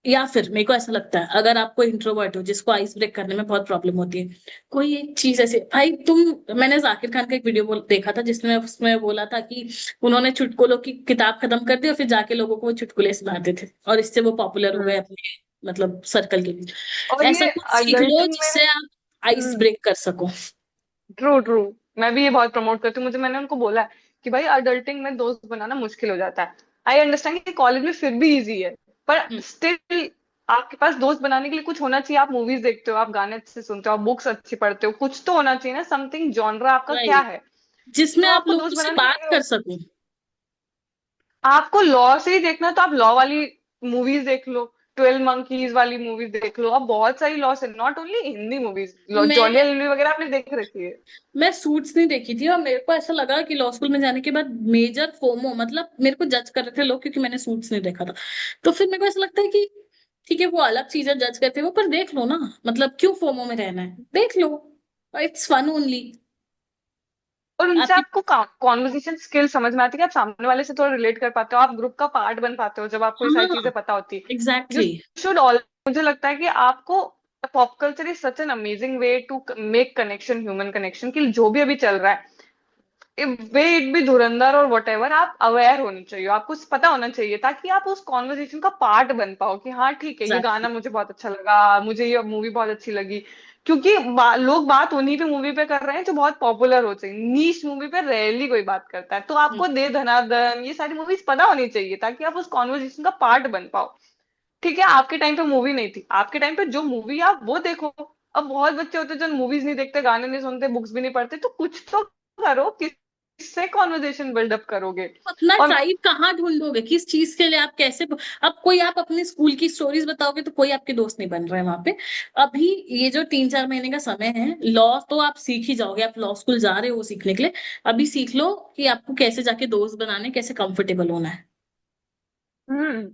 या फिर मेरे को ऐसा लगता है, अगर आपको इंट्रोवर्ट हो जिसको आइस ब्रेक करने में बहुत प्रॉब्लम होती है, कोई एक चीज ऐसे भाई तुम। मैंने जाकिर खान का एक वीडियो देखा था जिसमें उसमें बोला था कि उन्होंने चुटकुलों की किताब खत्म कर दी और फिर जाके लोगों को वो चुटकुले सुनाते थे और इससे वो पॉपुलर हो गए हम्म। अपने, मतलब सर्कल के बीच। और ऐसा ये कुछ सीख लो अडल्टिंग में, जिससे आप आइस ब्रेक कर सको। ट्रू ट्रू, मैं भी ये बहुत प्रमोट करती हूँ। मुझे, मैंने उनको बोला है कि भाई अडल्टिंग में दोस्त बनाना मुश्किल हो जाता है। आई अंडरस्टैंड कि कॉलेज में फिर भी इजी है, पर हम्म, स्टिल आपके पास दोस्त बनाने के लिए कुछ होना चाहिए। आप मूवीज देखते हो, आप गाने अच्छे सुनते हो, आप बुक्स अच्छी पढ़ते हो, कुछ तो होना चाहिए ना, समथिंग जॉनरा आपका क्या राइट। है। जिसमें तो आप आपको दोस्त लोगों से बनाने के बात लिए, कर सको। आपको लॉ से ही देखना है तो आप लॉ वाली मूवीज देख लो। 12 मंकीज वाली मूवीज देख लो। अब बहुत सारी लॉ से, नॉट ओनली हिंदी मूवीज, मैं जॉली एलबी वगैरह आपने देख रखी है। मैं सूट्स नहीं देखी थी और मेरे को ऐसा लगा कि लॉ स्कूल में जाने के बाद मेजर फोमो, मतलब मेरे को जज कर रहे थे लोग क्योंकि मैंने सूट्स नहीं देखा था। तो फिर मेरे को ऐसा लगता है कि ठीक है, वो अलग चीज है, जज करते हो, पर देख लो ना। मतलब क्यों फोमो में रहना है, देख लो। It's fun only. और उनसे आपकी। आपको कॉन्वर्जेशन स्किल समझ में आती है कि आप सामने वाले से थोड़ा रिलेट कर पाते हो, आप ग्रुप का पार्ट बन पाते हो जब आपको ये सारी हाँ, चीजें पता होती है। You exactly. शुड ऑल, मुझे लगता है कि आपको, pop culture is such an amazing way to make connection, human connection, कि जो भी अभी चल रहा है, वे इट भी धुरंधर और वट एवर, आप अवेयर होने चाहिए, आपको पता होना चाहिए ताकि आप उस कॉन्वर्जेशन का पार्ट बन पाओ कि हाँ ठीक है, ये एग्जैक्टली। गाना मुझे बहुत अच्छा लगा, मुझे ये मूवी बहुत अच्छी लगी। क्योंकि लोग बात उन्हीं पे मूवी पे कर रहे हैं जो बहुत पॉपुलर हो चाहिए, नीश मूवी पे रेयरली कोई बात करता है। तो आपको दे धनाधन ये सारी मूवीज पता होनी चाहिए ताकि आप उस कॉन्वर्जेशन का पार्ट बन पाओ। ठीक है, आपके टाइम पे मूवी नहीं थी, आपके टाइम पे जो मूवी आप वो देखो। अब बहुत बच्चे होते हैं जो मूवीज नहीं देखते, गाने नहीं सुनते, बुक्स भी नहीं पढ़ते, तो कुछ तो करो, किससे कॉन्वर्जेशन बिल्डअप करोगे। अपना और ट्राइब कहाँ ढूंढोगे, किस चीज के लिए आप कैसे। अब कोई आप अपने स्कूल की स्टोरीज बताओगे तो कोई आपके दोस्त नहीं बन रहे हैं वहां पे। अभी ये जो 3-4 महीने का समय है, लॉ तो आप सीख ही जाओगे, आप लॉ स्कूल जा रहे हो सीखने के लिए। अभी सीख लो कि आपको कैसे जाके दोस्त बनाने, कैसे कंफर्टेबल होना है। हम्म,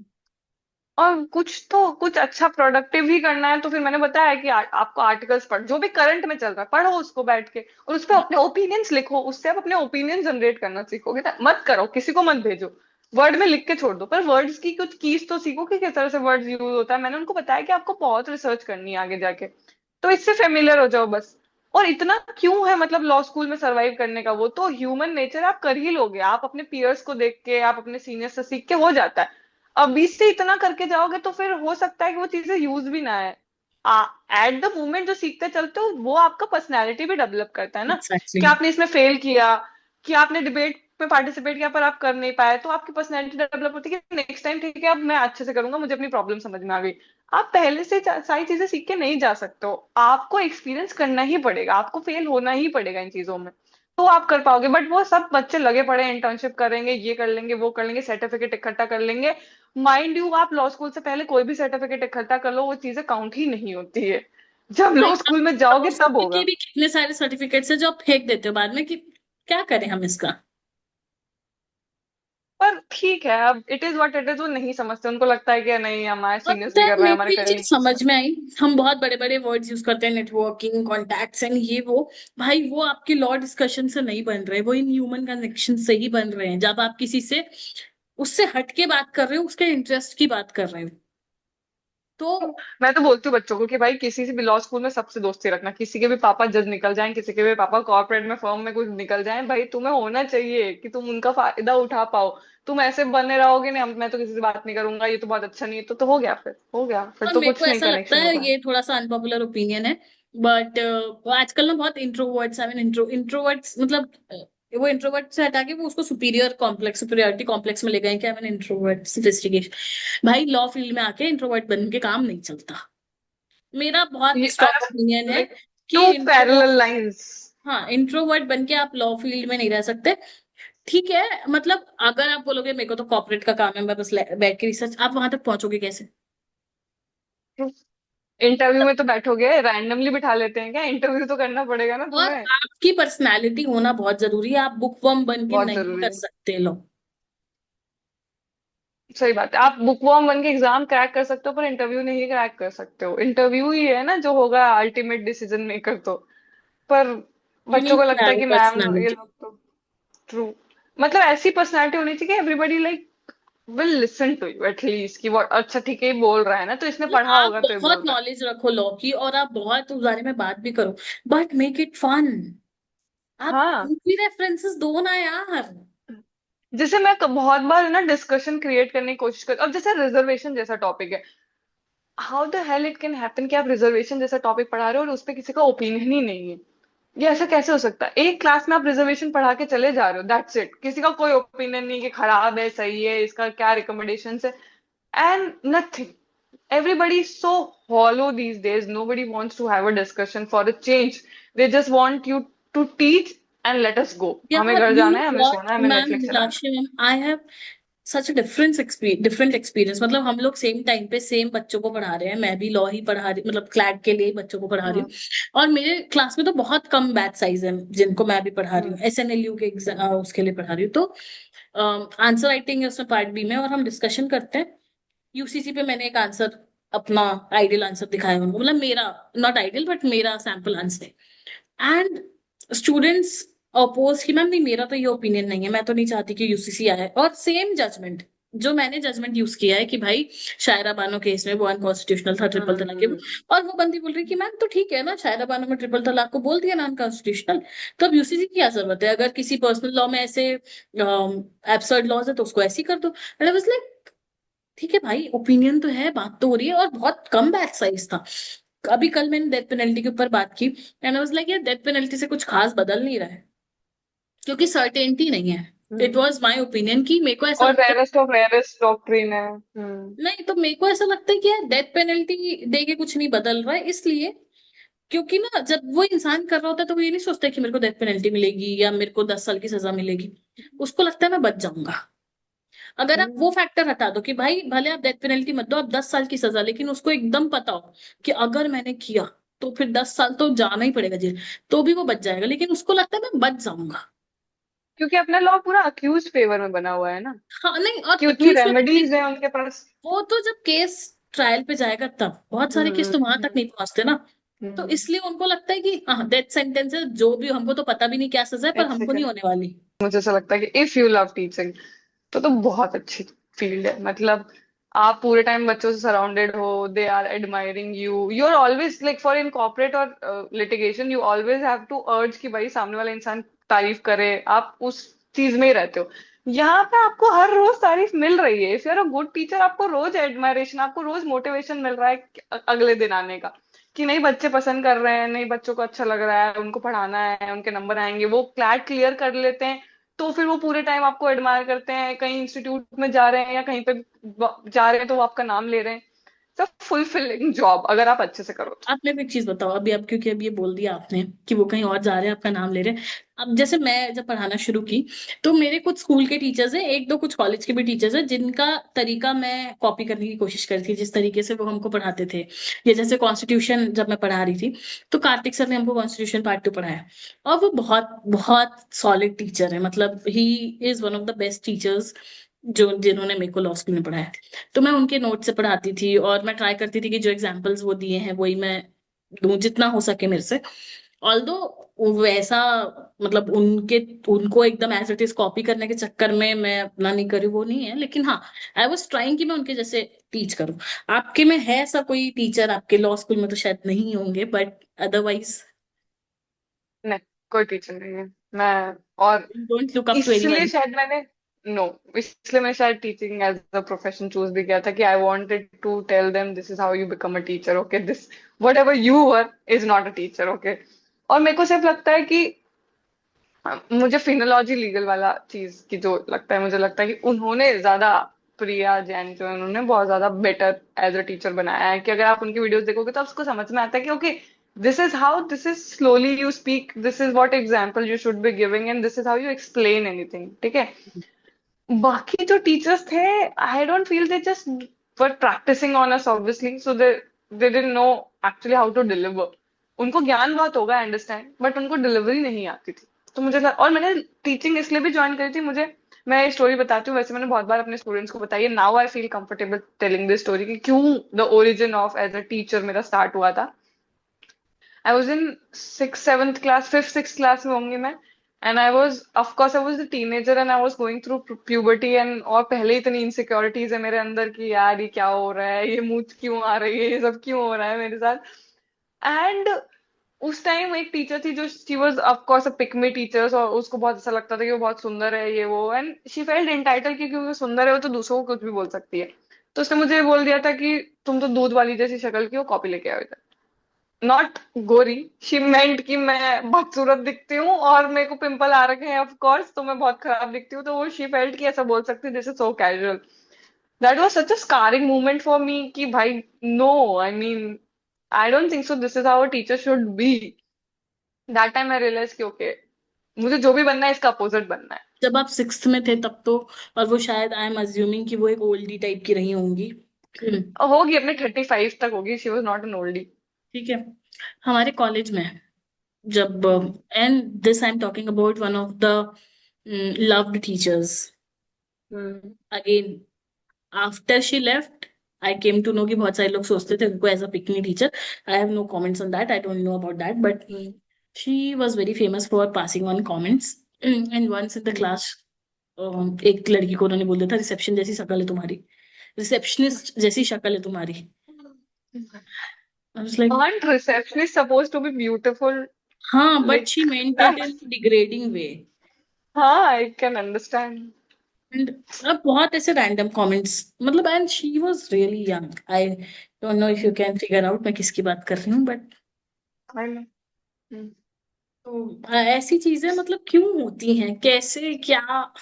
और कुछ तो कुछ अच्छा प्रोडक्टिव ही करना है, तो फिर मैंने बताया कि आपको आर्टिकल्स पढ़, जो भी करंट में चल रहा है पढ़ो उसको बैठ के, और उस पर अपने ओपिनियंस लिखो। उससे आप अपने ओपिनियन जनरेट करना सीखोगे ना। मत करो, किसी को मत भेजो, वर्ड में लिख के छोड़ दो, पर वर्ड्स की कुछ कीज तो सीखो कि किस तरह से वर्ड्स यूज होता है। मैंने उनको बताया कि आपको बहुत रिसर्च करनी है आगे जाके, तो इससे फेमिलियर हो जाओ बस। और इतना क्यों है मतलब लॉ स्कूल में सरवाइव करने का, वो तो ह्यूमन नेचर, आप कर ही लोगे। आप अपने पियर्स को देख के, आप अपने सीनियर्स से सीख के हो जाता है। अब 20 से इतना करके जाओगे तो फिर हो सकता है कि वो चीजें यूज भी ना है। एट द मोमेंट जो सीखते चलते हो वो आपका पर्सनैलिटी भी डेवलप करता है ना। एग्जैक्टली। कि आपने इसमें फेल किया, कि आपने डिबेट में पार्टिसिपेट किया पर आप कर नहीं पाए, तो आपकी पर्सनैलिटी डेवलप होती है कि नेक्स्ट टाइम ठीक है, अब मैं अच्छे से करूंगा, मुझे अपनी प्रॉब्लम समझ में आ गई। आप पहले से सारी चीजें सीख के नहीं जा सकते हो, आपको एक्सपीरियंस करना ही पड़ेगा, आपको फेल होना ही पड़ेगा इन चीजों में। तो आप कर पाओगे। बट वो सब बच्चे लगे पड़े हैं, इंटर्नशिप करेंगे, ये कर लेंगे, वो कर लेंगे, सर्टिफिकेट इकट्ठा कर लेंगे। माइंड यू, आप लॉ स्कूल से पहले कोई भी सर्टिफिकेट इकट्ठा कर लो, वो चीजें काउंट ही नहीं होती है। जब भाई लॉ आप स्कूल में लॉ जाओगे तब स्कूल के होगा। भी कितने सारे सर्टिफिकेट्स है जो आप फेंक देते हो बाद में कि क्या करें हम इसका। पर ठीक है, अब it is what it is, वो नहीं समझते, उनको लगता है कि नहीं हमारे और सीनियर्स पता भी है कर रहे हैं, मेरे को हमारे ये करनी चीज चाहिए। समझ में आई। हम बहुत बड़े बड़े वर्ड्स यूज करते हैं, नेटवर्किंग, कॉन्टैक्ट्स एंड ये वो। भाई वो आपके लॉ डिस्कशन से नहीं बन रहे, वो इन ह्यूमन कनेक्शन से ही बन रहे हैं। जब आप किसी से उससे हट के बात कर रहे हो, उसके इंटरेस्ट की बात कर रहे हो, तो मैं तो बोलती हूँ बच्चों को कि भाई किसी से भी लॉ स्कूल में सबसे दोस्ती रखना, किसी के भी पापा जज निकल जाएं, किसी के भी पापा कॉर्पोरेट में फर्म में कुछ निकल जाएं, भाई तुम्हें होना चाहिए कि तुम उनका फायदा उठा पाओ। तुम ऐसे बने रहोगे नहीं, मैं तो किसी से बात नहीं करूंगा, ये तो बहुत अच्छा नहीं है, तो हो गया, फिर हो गया, फिर और तो मेरे को कुछ नहीं ऐसा लगता कनेक्शन है, होगा। ये थोड़ा सा अनपॉपुलर ओपिनियन है, बट आजकल ना बहुत इंट्रोवर्ट्स, आई मीन इंट्रोवर्ट्स मतलब वो इंट्रोवर्ट से हटा के वो उसको सुपीरियर कॉम्प्लेक्स, सुपीरियरिटी कॉम्प्लेक्स में ले गए कि आई मीन इंट्रोवर्ट, सोफिस्टिकेशन। भाई लॉ फील्ड में आके इंट्रोवर्ट बन के काम नहीं चलता। मेरा बहुत ये स्ट्रॉन्ग ओपिनियन है लाइक कि टू इंट्रोवर्ट, पैरेलल लाइंस। हाँ इंट्रोवर्ट बन के आप लॉ फील्ड में नहीं रह सकते। ठीक है, मतलब अगर आप बोलोगे मेरे को तो कॉर्पोरेट का काम है, मैं बस बैठ के रिसर्च, आप वहां तक पहुंचोगे कैसे। इंटरव्यू में तो बैठोगे, रैंडमली बिठा लेते हैं क्या? इंटरव्यू तो करना पड़ेगा ना और तुम्हें। आपकी पर्सनालिटी होना बहुत जरूरी है, आप बुकवर्म बन के बहुत नहीं जरूरी कर है। सकते लो। सही बात है, आप बुकवर्म बन के एग्जाम क्रैक कर सकते हो, पर इंटरव्यू नहीं क्रैक कर सकते हो। इंटरव्यू ही है ना जो होगा अल्टीमेट डिसीजन मेकर तो। पर यू बच्चों नीड को टू लगता है हैव कि मैम ये पर्सनालिटी। लोग तो। ट्रू। मतलब ऐसी पर्सनालिटी होनी चाहिए कि everybody like will listen to you at least, कि वो अच्छा ठीक है ये बोल रहा है ना, तो इसने मतलब पढ़ा आप होगा तो ये बहुत बोल रहा है। नॉलेज रखो लॉ की और आप बहुत उस बारे में बात भी करो, बट मेक इट फन। आप हाँ। भी रेफरेंसेस दो ना यार। जैसे मैं बहुत बार ना डिस्कशन क्रिएट करने की कोशिश कर, अब जैसे रिजर्वेशन जैसा टॉपिक है, how the hell it can happen कि आप रिजर्वेशन जैसा टॉपिक पढ़ा रहे हो और उस पर किसी का ओपिनियन ही नहीं है। ये ऐसा कैसे हो सकता है? एक क्लास में आप रिजर्वेशन पढ़ा के चले जा रहे हो, दैट्स इट, किसी का कोई ओपिनियन नहीं कि खराब है, सही है, इसका क्या रिकमेंडेशन है, and nothing. Everybody is so hollow these days. Nobody wants to have a discussion for a change. They just want you to teach and let us go. हमें यार घर यू जाना नो है, हमें व्हाट सोना है, हमें मैम, नेटफ्लिक्स चलाना Meenakshi ma'am, I have such different experience. मतलब हम लोग सेम टाइम पे सेम बच्चों को पढ़ा रहे हैं, मैं भी लॉ ही पढ़ा रही, मतलब क्लैट के लिए बच्चों को पढ़ा है। रही हूँ। और मेरे क्लास में तो बहुत कम बैच साइज है जिनको मैं भी पढ़ा रही हूँ, हम्म SNLU के उसके लिए पढ़ा रही हूँ। तो आंसर राइटिंग है उसमें पार्ट बी में, और हम डिस्कशन करते हैं। UCC पे मैंने एक आंसर, अपना आइडियल आंसर दिखाया उनको, मतलब मेरा नॉट आइडियल बट मेरा सैम्पल आंसर है। एंड स्टूडेंट्स अपोज कि मैम नहीं, मेरा तो ये ओपिनियन नहीं है, मैं तो नहीं चाहती कि UCC आए। और सेम जजमेंट जो मैंने जजमेंट यूज किया है कि भाई शायरा बानो केस में वो अनकॉन्स्टिट्यूशनल था, ट्रिपल तलाक के वो। हम्म और वो बंदी बोल रही कि मैम तो ठीक है ना, शायरा बानो में ट्रिपल तलाक को बोल दिया ना अनकॉन्स्टिट्यूशनल, तो अब UCC की क्या जरूरत है? अगर किसी पर्सनल लॉ में ऐसे एब्सर्ड लॉज है तो उसको ऐसे ही कर दो। एंड आई वाज लाइक ठीक है भाई, ओपिनियन तो है, बात तो हो रही है, और बहुत कम बैच साइज था। अभी कल मैंने डेथ पेनल्टी के ऊपर बात की, एंड आई वाज लाइक यार डेथ पेनल्टी से कुछ खास बदल नहीं रहा है, क्योंकि सर्टेनिटी नहीं है। It hmm. Was my opinion कि मेरे को ऐसा और लगता है, रेयरेस्ट ऑफ रेयरेस्ट डॉक्ट्रिन है। नहीं तो मेरे को ऐसा लगता है कि यार डेथ पेनल्टी दे के कुछ नहीं बदल रहा है, इसलिए क्योंकि ना जब वो इंसान कर रहा होता है तो वो ये नहीं सोचता कि मेरे को डेथ पेनल्टी मिलेगी या मेरे को 10 साल की सजा मिलेगी। उसको लगता है मैं बच जाऊंगा। अगर आप वो हम्म फैक्टर हटा दो कि भाई भले आप डेथ पेनल्टी मत दो, आप 10 साल की सजा, लेकिन उसको एकदम पता हो कि अगर मैंने किया तो फिर 10 साल तो जाना ही पड़ेगा जेल, तो भी वो बच जाएगा, लेकिन उसको लगता है मैं बच जाऊंगा। क्योंकि अपना लॉ पूरा अक्यूज फेवर में बना हुआ है ना, हाँ नहीं, और कि उतनी अक्यूज में रेमेडीज है उनके पास। वो तो जब केस ट्रायल पे जाएगा तब, बहुत सारे केस तो वहां तक नहीं पहुंचते ना। तो हम्म। इसलिए उनको लगता है कि हाँ डेथ सेंटेंस है, जो भी, हमको तो पता भी नहीं क्या सजा है, पर एक हमको नहीं सेकेंड, होने वाली। मुझे ऐसा लगता है कि इफ यू लव टीचिंग तो बहुत अच्छी फील्ड है। मतलब आप पूरे टाइम बच्चों से सराउंडेड हो, they are admiring you, you are always like for in corporate और litigation you always have to urge कि भाई सामने वाला इंसान तारीफ करे, आप उस चीज में ही रहते हो। यहाँ पे आपको हर रोज तारीफ मिल रही है, if you are a good teacher आपको रोज एडमायरेशन, आपको रोज मोटिवेशन मिल रहा है अगले दिन आने का, कि नहीं बच्चे पसंद कर रहे हैं, नहीं बच्चों को अच्छा लग रहा है, उनको पढ़ाना है, उनके नंबर आएंगे, वो क्लैट क्लियर कर लेते हैं, तो फिर वो पूरे टाइम आपको एडमायर करते हैं, कहीं इंस्टीट्यूट में जा रहे हैं या कहीं पे जा रहे हैं तो वो आपका नाम ले रहे हैं। फुलफिलिंग जॉब अगर आप अच्छे से करो तो। आप मेरे को एक चीज बताओ, अभी आप, क्योंकि अभी ये बोल दिया आपने कि वो कहीं और जा रहे हैं, आपका नाम ले रहे हैं। अब जैसे मैं जब पढ़ाना शुरू की, तो मेरे कुछ स्कूल के टीचर्स हैं, एक दो कुछ कॉलेज के भी टीचर्स हैं, जिनका तरीका मैं कॉपी करने की कोशिश करी थी, जिस तरीके से वो हमको पढ़ाते थे। ये जैसे कॉन्स्टिट्यूशन जब मैं पढ़ा रही थी, तो कार्तिक सर ने हमको कॉन्स्टिट्यूशन पार्ट 2 पढ़ाया। और वो बहुत बहुत सॉलिड टीचर है, मतलब he is one of the best teachers जो जिन्होंने मेरे को लॉ स्कूल में पढ़ाया है। तो मैं उनके नोट से पढ़ाती थी, और मैं ट्राई करती थी कि जो एग्जाम्पल्स वो दिए हैं वही मैं दूं जितना हो सके मेरे से। ऑल्दो वैसा, मतलब उनके उनको एकदम एज इट इज कॉपी करने के चक्कर में मैं अपना नहीं करी, वो नहीं है, लेकिन हाँ, आई वॉज ट्राइंग कि मैं उनके जैसे टीच करूँ। आपके में है ऐसा कोई टीचर? आपके लॉ स्कूल में तो शायद नहीं होंगे, बट अदरवाइज नहीं, कोई टीचर नहीं है। मैं और डोंट लुक अप टू इसलिए एनीवन? शायद मैंने नो इसलिए मैं शायद teaching as a profession choose भी किया था कि I wanted to tell them this is how you become a teacher, okay, this whatever you were is not a teacher, okay. और मेरे को सिर्फ लगता है कि मुझे फिनोलॉजी लीगल वाला चीज की जो लगता है, मुझे लगता है कि उन्होंने ज्यादा, प्रिया जैन जो है उन्होंने बहुत ज्यादा बेटर एज अ टीचर बनाया है, कि अगर आप उनकी वीडियोस देखोगे तो आपको समझ में आता है कि okay, this is how, this is slowly you speak, this is what example you should be giving and this is how you explain anything, ठीक है। बाकी जो टीचर्स थे, I don't feel they just were practising on us obviously, so they didn't know actually how to deliver. उनको ज्ञान बहुत होगा, I understand, but उनको डिलीवरी नहीं आती थी। तो और मैंने टीचिंग इसलिए भी ज्वाइन करी थी, मुझे, मैं स्टोरी बताती हूँ, वैसे मैंने बहुत बार अपने स्टूडेंट्स को बताई है, now I feel comfortable telling this story कि क्यों the origin of as a teacher मेरा स्टार्ट हुआ था। I was in 6th 7th class, 5th 6th class में होंगी मैं। And I was, of course I was the teenager and I was going through puberty, and और पहले ही इतनी insecurities है मेरे अंदर कि यार ये क्या हो रहा है, ये मूंछ क्यों आ रही है, ये सब क्यों हो रहा है मेरे साथ। एंड उस टाइम एक टीचर थी जो, she was of course a pick me teacher, और उसको बहुत ऐसा लगता था कि वो बहुत सुंदर है ये वो, एंड शी फेल्ट एंटाइटल कि क्योंकि वो सुंदर है वो तो दूसरों को कुछ भी बोल सकती है। तो उसने मुझे बोल दिया था कि तुम तो दूध वाली जैसी शक्ल की हो, कॉपी लेके आओ इधर। नॉट गोरी, शी मेंट कि मैं बदसूरत दिखती हूँ और मेरे को पिंपल आ रखे हैं ऑफ कोर्स, तो मैं बहुत खराब दिखती हूँ, तो वो शी फेल्ट कि ऐसा बोल सकती है, this is so casual. That was such a scaring moment for me कि भाई, no, I mean, I don't think so this is how a teacher should be. That time I realise कि okay, मुझे जो भी बनना है इसका opposite बनना है। जब आप सिक्स्थ में थे तब तो, और वो शायद आई एम अज्यूमिंग कि वो एक ओल्डी टाइप की रही होंगी। और होगी अपने 35 तक होगी, she was not an oldie. ठीक है। हमारे कॉलेज में जब, and this I am talking about one of the loved teachers, hmm. Again after she left I came to know कि बहुत सारे लोग सोचते थे उनको as a pick me teacher. I have no comments on that, I don't know about that, but hmm. She was very famous for passing on comments. And once in the hmm. Class, एक लड़की को उन्होंने बोल दिया था, reception जैसी शक्ल है तुम्हारी, रिसेप्शनिस्ट जैसी शक्ल है तुम्हारी। I was like, Aren't receptionists supposed to be beautiful? हाँ, but Like she meant it in that's, degrading way. हाँ, I can understand. एंड अब बहुत ऐसे रैंडम कमेंट्स, मतलब, and she was really young. I don't know if you can figure out मैं किसकी बात कर रही हूँ, बट I know. Hmm. तो ऐसी चीजें मतलब क्यों होती हैं, कैसे, क्या?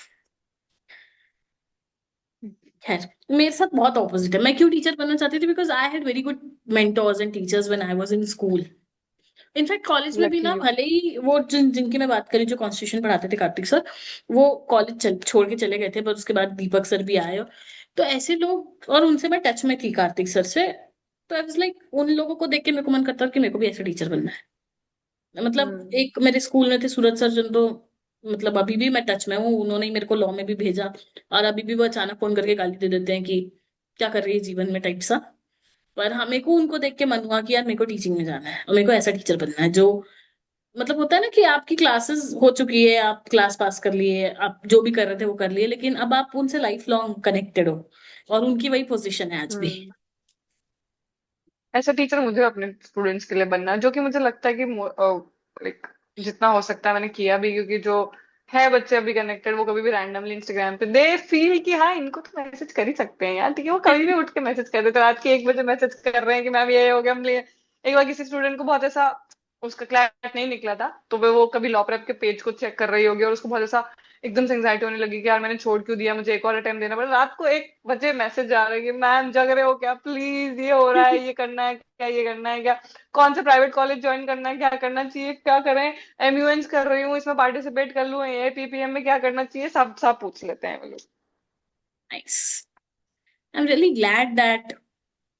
खैर, मेरे साथ बहुत ऑपोजिट है। मैं क्यों टीचर बनना चाहती थी? Because I had very good mentors and teachers when I was in school. In fact college में भी Lucky ना, you. भले ही वो जिनकी मैं बात करी, जो कॉन्स्टिट्यूशन पढ़ाते थे कार्तिक सर, वो कॉलेज छोड़ के चले गए थे, पर उसके बाद दीपक सर भी आए। तो ऐसे लोग, और उनसे मैं टच में थी कार्तिक सर से। तो आई वाज लाइक, उन लोगों को देख के मेरे को मन करता कि मेरे को भी ऐसे टीचर बनना है। मतलब Hmm. एक मेरे स्कूल में थे सूरज सर, जिन तो मतलब अभी भी मैं टच में हूँ, उन्होंने ही मेरे को लॉ में भी भेजा। और अभी भी वो अचानक फोन करके गाली दे देते हैं कि क्या कर रही है जीवन में, टाइप सा। पर हाँ, मेरे को उनको देख के मन हुआ कि यार मेरे को टीचिंग में जाना है, और मेरे को ऐसा टीचर बनना है जो, मतलब होता है ना कि आपकी क्लासेस हो चुकी है, आप क्लास पास कर लिए, आप जो भी कर रहे थे वो कर लिए, लेकिन अब आप उनसे लाइफ लॉन्ग कनेक्टेड हो, और उनकी वही पोजीशन है आज भी। Hmm. ऐसा टीचर मुझे अपने स्टूडेंट्स के लिए बनना है, जो कि मुझे लगता है कि लाइक जितना हो सकता है मैंने किया भी, क्योंकि जो है बच्चे अभी कनेक्टेड, वो कभी भी रैंडमली इंस्टाग्राम पे दे फील कि हाँ, इनको तो मैसेज कर ही सकते हैं यार, ठीक है, वो कभी भी उठ के मैसेज कर देते हैं, रात के 1 बजे मैसेज कर रहे हैं कि मैम ये हो गया हम लिए। एक बार किसी स्टूडेंट को बहुत ऐसा, उसका क्लैट नहीं निकला था, तो वो कभी लॉ प्रेप के पेज को चेक कर रही होगी और उसको बहुत ऐसा एकदम से एंग्जाइटी होने लगी कि यार मैंने छोड़ क्यों दिया, मुझे एक और अटेम्प्ट देना पड़ा। रात को 1 बजे मैसेज आ रहा है कि मैम जग रहे हो क्या, प्लीज ये हो रहा है, ये करना है क्या, ये करना है क्या, कौन से प्राइवेट कॉलेज ज्वाइन करना है, क्या करना चाहिए, क्या करें, एमयूएंस कर रही हूँ इसमें पार्टिसिपेट कर लूँ, ए पीपीएम में क्या करना चाहिए, सब सब पूछ लेते हैं वो लोग। Nice. I am really glad that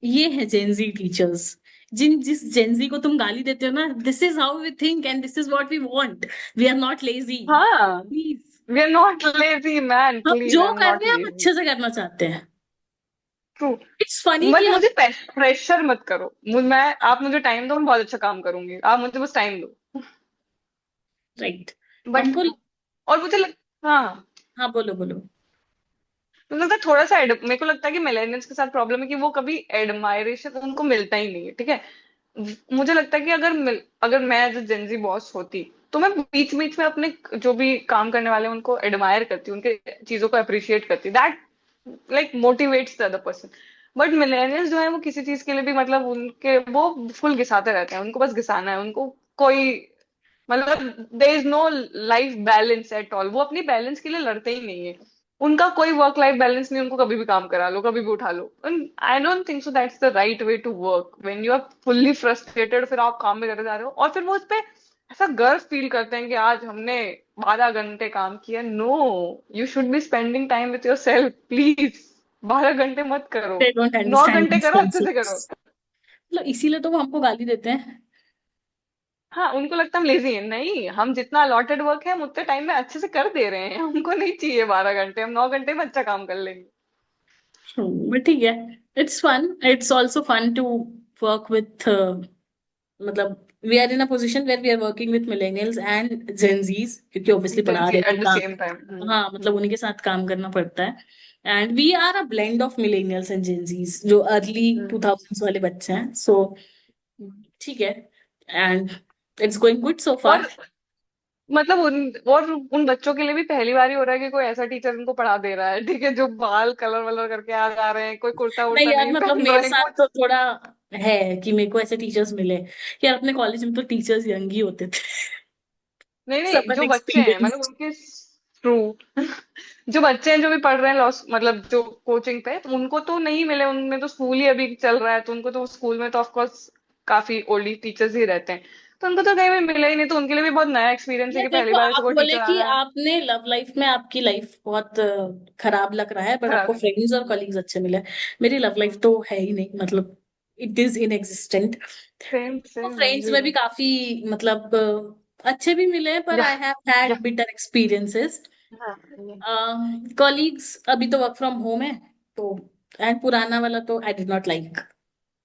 ये है जेनजी टीचर्स। जिस जेनजी को तुम गाली देते हो ना, this is how we think and this is what we want. We are not lazy, हाँ, please. We are not lazy man, हम प्लीज, जो आई एम कर नॉट रहे हैं हम लेजी। अच्छे से करना चाहते हैं। ट्रू। इट्स फनी बट कि हम। मुझे प्रेशर मत करो, मैं, आप मुझे टाइम दो, मैं बहुत अच्छा काम करूंगी, आप मुझे बस टाइम दो। राइट। बट हमको। और हाँ, हाँ, बोलो बोलो। मुझे लगता है थोड़ा सा मेरे को लगता है कि मिलेनियल्स के साथ प्रॉब्लम है कि वो कभी एडमायरेशन उनको मिलता ही नहीं है, ठीक है। मुझे लगता है कि अगर मैं एज अ जेंजी बॉस होती, तो मैं बीच बीच में अपने जो भी काम करने वाले हैं उनको एडमायर करती, उनके चीजों को अप्रिशिएट करती, that like motivates the other person. But millennials जो है वो किसी चीज के लिए भी, मतलब उनके वो फुल घिसाते रहते हैं, उनको बस घिसाना है, उनको कोई मतलब there is no life balance at all, वो अपनी बैलेंस के लिए लड़ते ही नहीं है। उनका कोई वर्क लाइफ बैलेंस नहीं, उनको कभी भी काम करा लो, कभी भी उठा लो। I don't think so that's the right way to work when you are fully frustrated, फिर आप काम में करे जा रहे हो और फिर वो उस पे ऐसा गर्व फील करते हैं कि आज हमने 12 घंटे काम किया। No, you should be spending time with yourself please. 12 घंटे मत करो, दे डोंट नौ अंडरस्टैंड घंटे दीस करो, अच्छे से करो। कॉन्सेप्ट्स। मतलब इसीलिए तो वो हमको गाली देते हैं। हाँ, उनको लगता है हम लेजी हैं, नहीं, हम जितना अलॉटेड वर्क है हम उतने टाइम में अच्छे से कर दे रहे हैं, हमको नहीं चाहिए 12 घंटे, हम 9 घंटे में अच्छा काम कर लेंगे। बट ठीक है। It's fun, it's also fun to work with, मतलब we are in a position where we are working with millennials and Gen Zs, क्योंकि ऑब्वियसली पढ़ा एजेंसी रहे तो एट द काम। Same time. हाँ, मतलब उन्हीं के साथ काम करना पड़ता है। And we are a blend of millennials and Gen Zs, जो अर्ली 2000s वाले बच्चे हैं। सो ठीक है। And it's going good so और फार। मतलब उन बच्चों के लिए भी पहली बार ही हो रहा है कि कोई ऐसा टीचर उनको पढ़ा दे रहा है, ठीक है, जो बाल कलर वलर करके आ जा रहे हैं, कोई कुर्ता नहीं उर्ता यार, नहीं मतलब पहन मेरे रहे हैं साथ कुछ। तो थोड़ा है कि मेरे को ऐसे टीचर्स मिले। यार अपने कॉलेज में तो टीचर्स यंग ही होते थे। नहीं नहीं, सब जो बच्चे हैं मतलब एक्सपीरियंस। उनके, ट्रू, जो बच्चे हैं जो भी पढ़ रहे हैं लॉस, मतलब जो कोचिंग पे, तो उनको तो नहीं मिले, उनमें तो स्कूल ही अभी चल रहा है, तो उनको तो स्कूल में तो ऑफ कोर्स काफी ओल्ड टीचर्स ही रहते हैं, तो उनको तो कहीं भी मिला ही नहीं, तो उनके लिए भी बहुत नया एक्सपीरियंस है ये कि पहली देखो, बार ऐसा आप कोई बोले टीचर आ कि रहा है। आपने लव लाइफ में, आपकी लाइफ बहुत खराब लग रहा है, बट खराब आपको है। फ्रेंड्स और कलीग्स अच्छे मिले। मेरी लव लाइफ तो है ही नहीं, मतलब it is in existent. Same तो सेम फ्रेंड्स में भी काफी, मतलब अच्छे भी भी मिले हैं, पर या आई हैव या हैड बिटर एक्सपीरियंसेस। हाँ, कॉलीग्स अभी तो वर्क फ्रॉम होम है, तो एंड पुराना वाला तो आई डिड नॉट लाइक।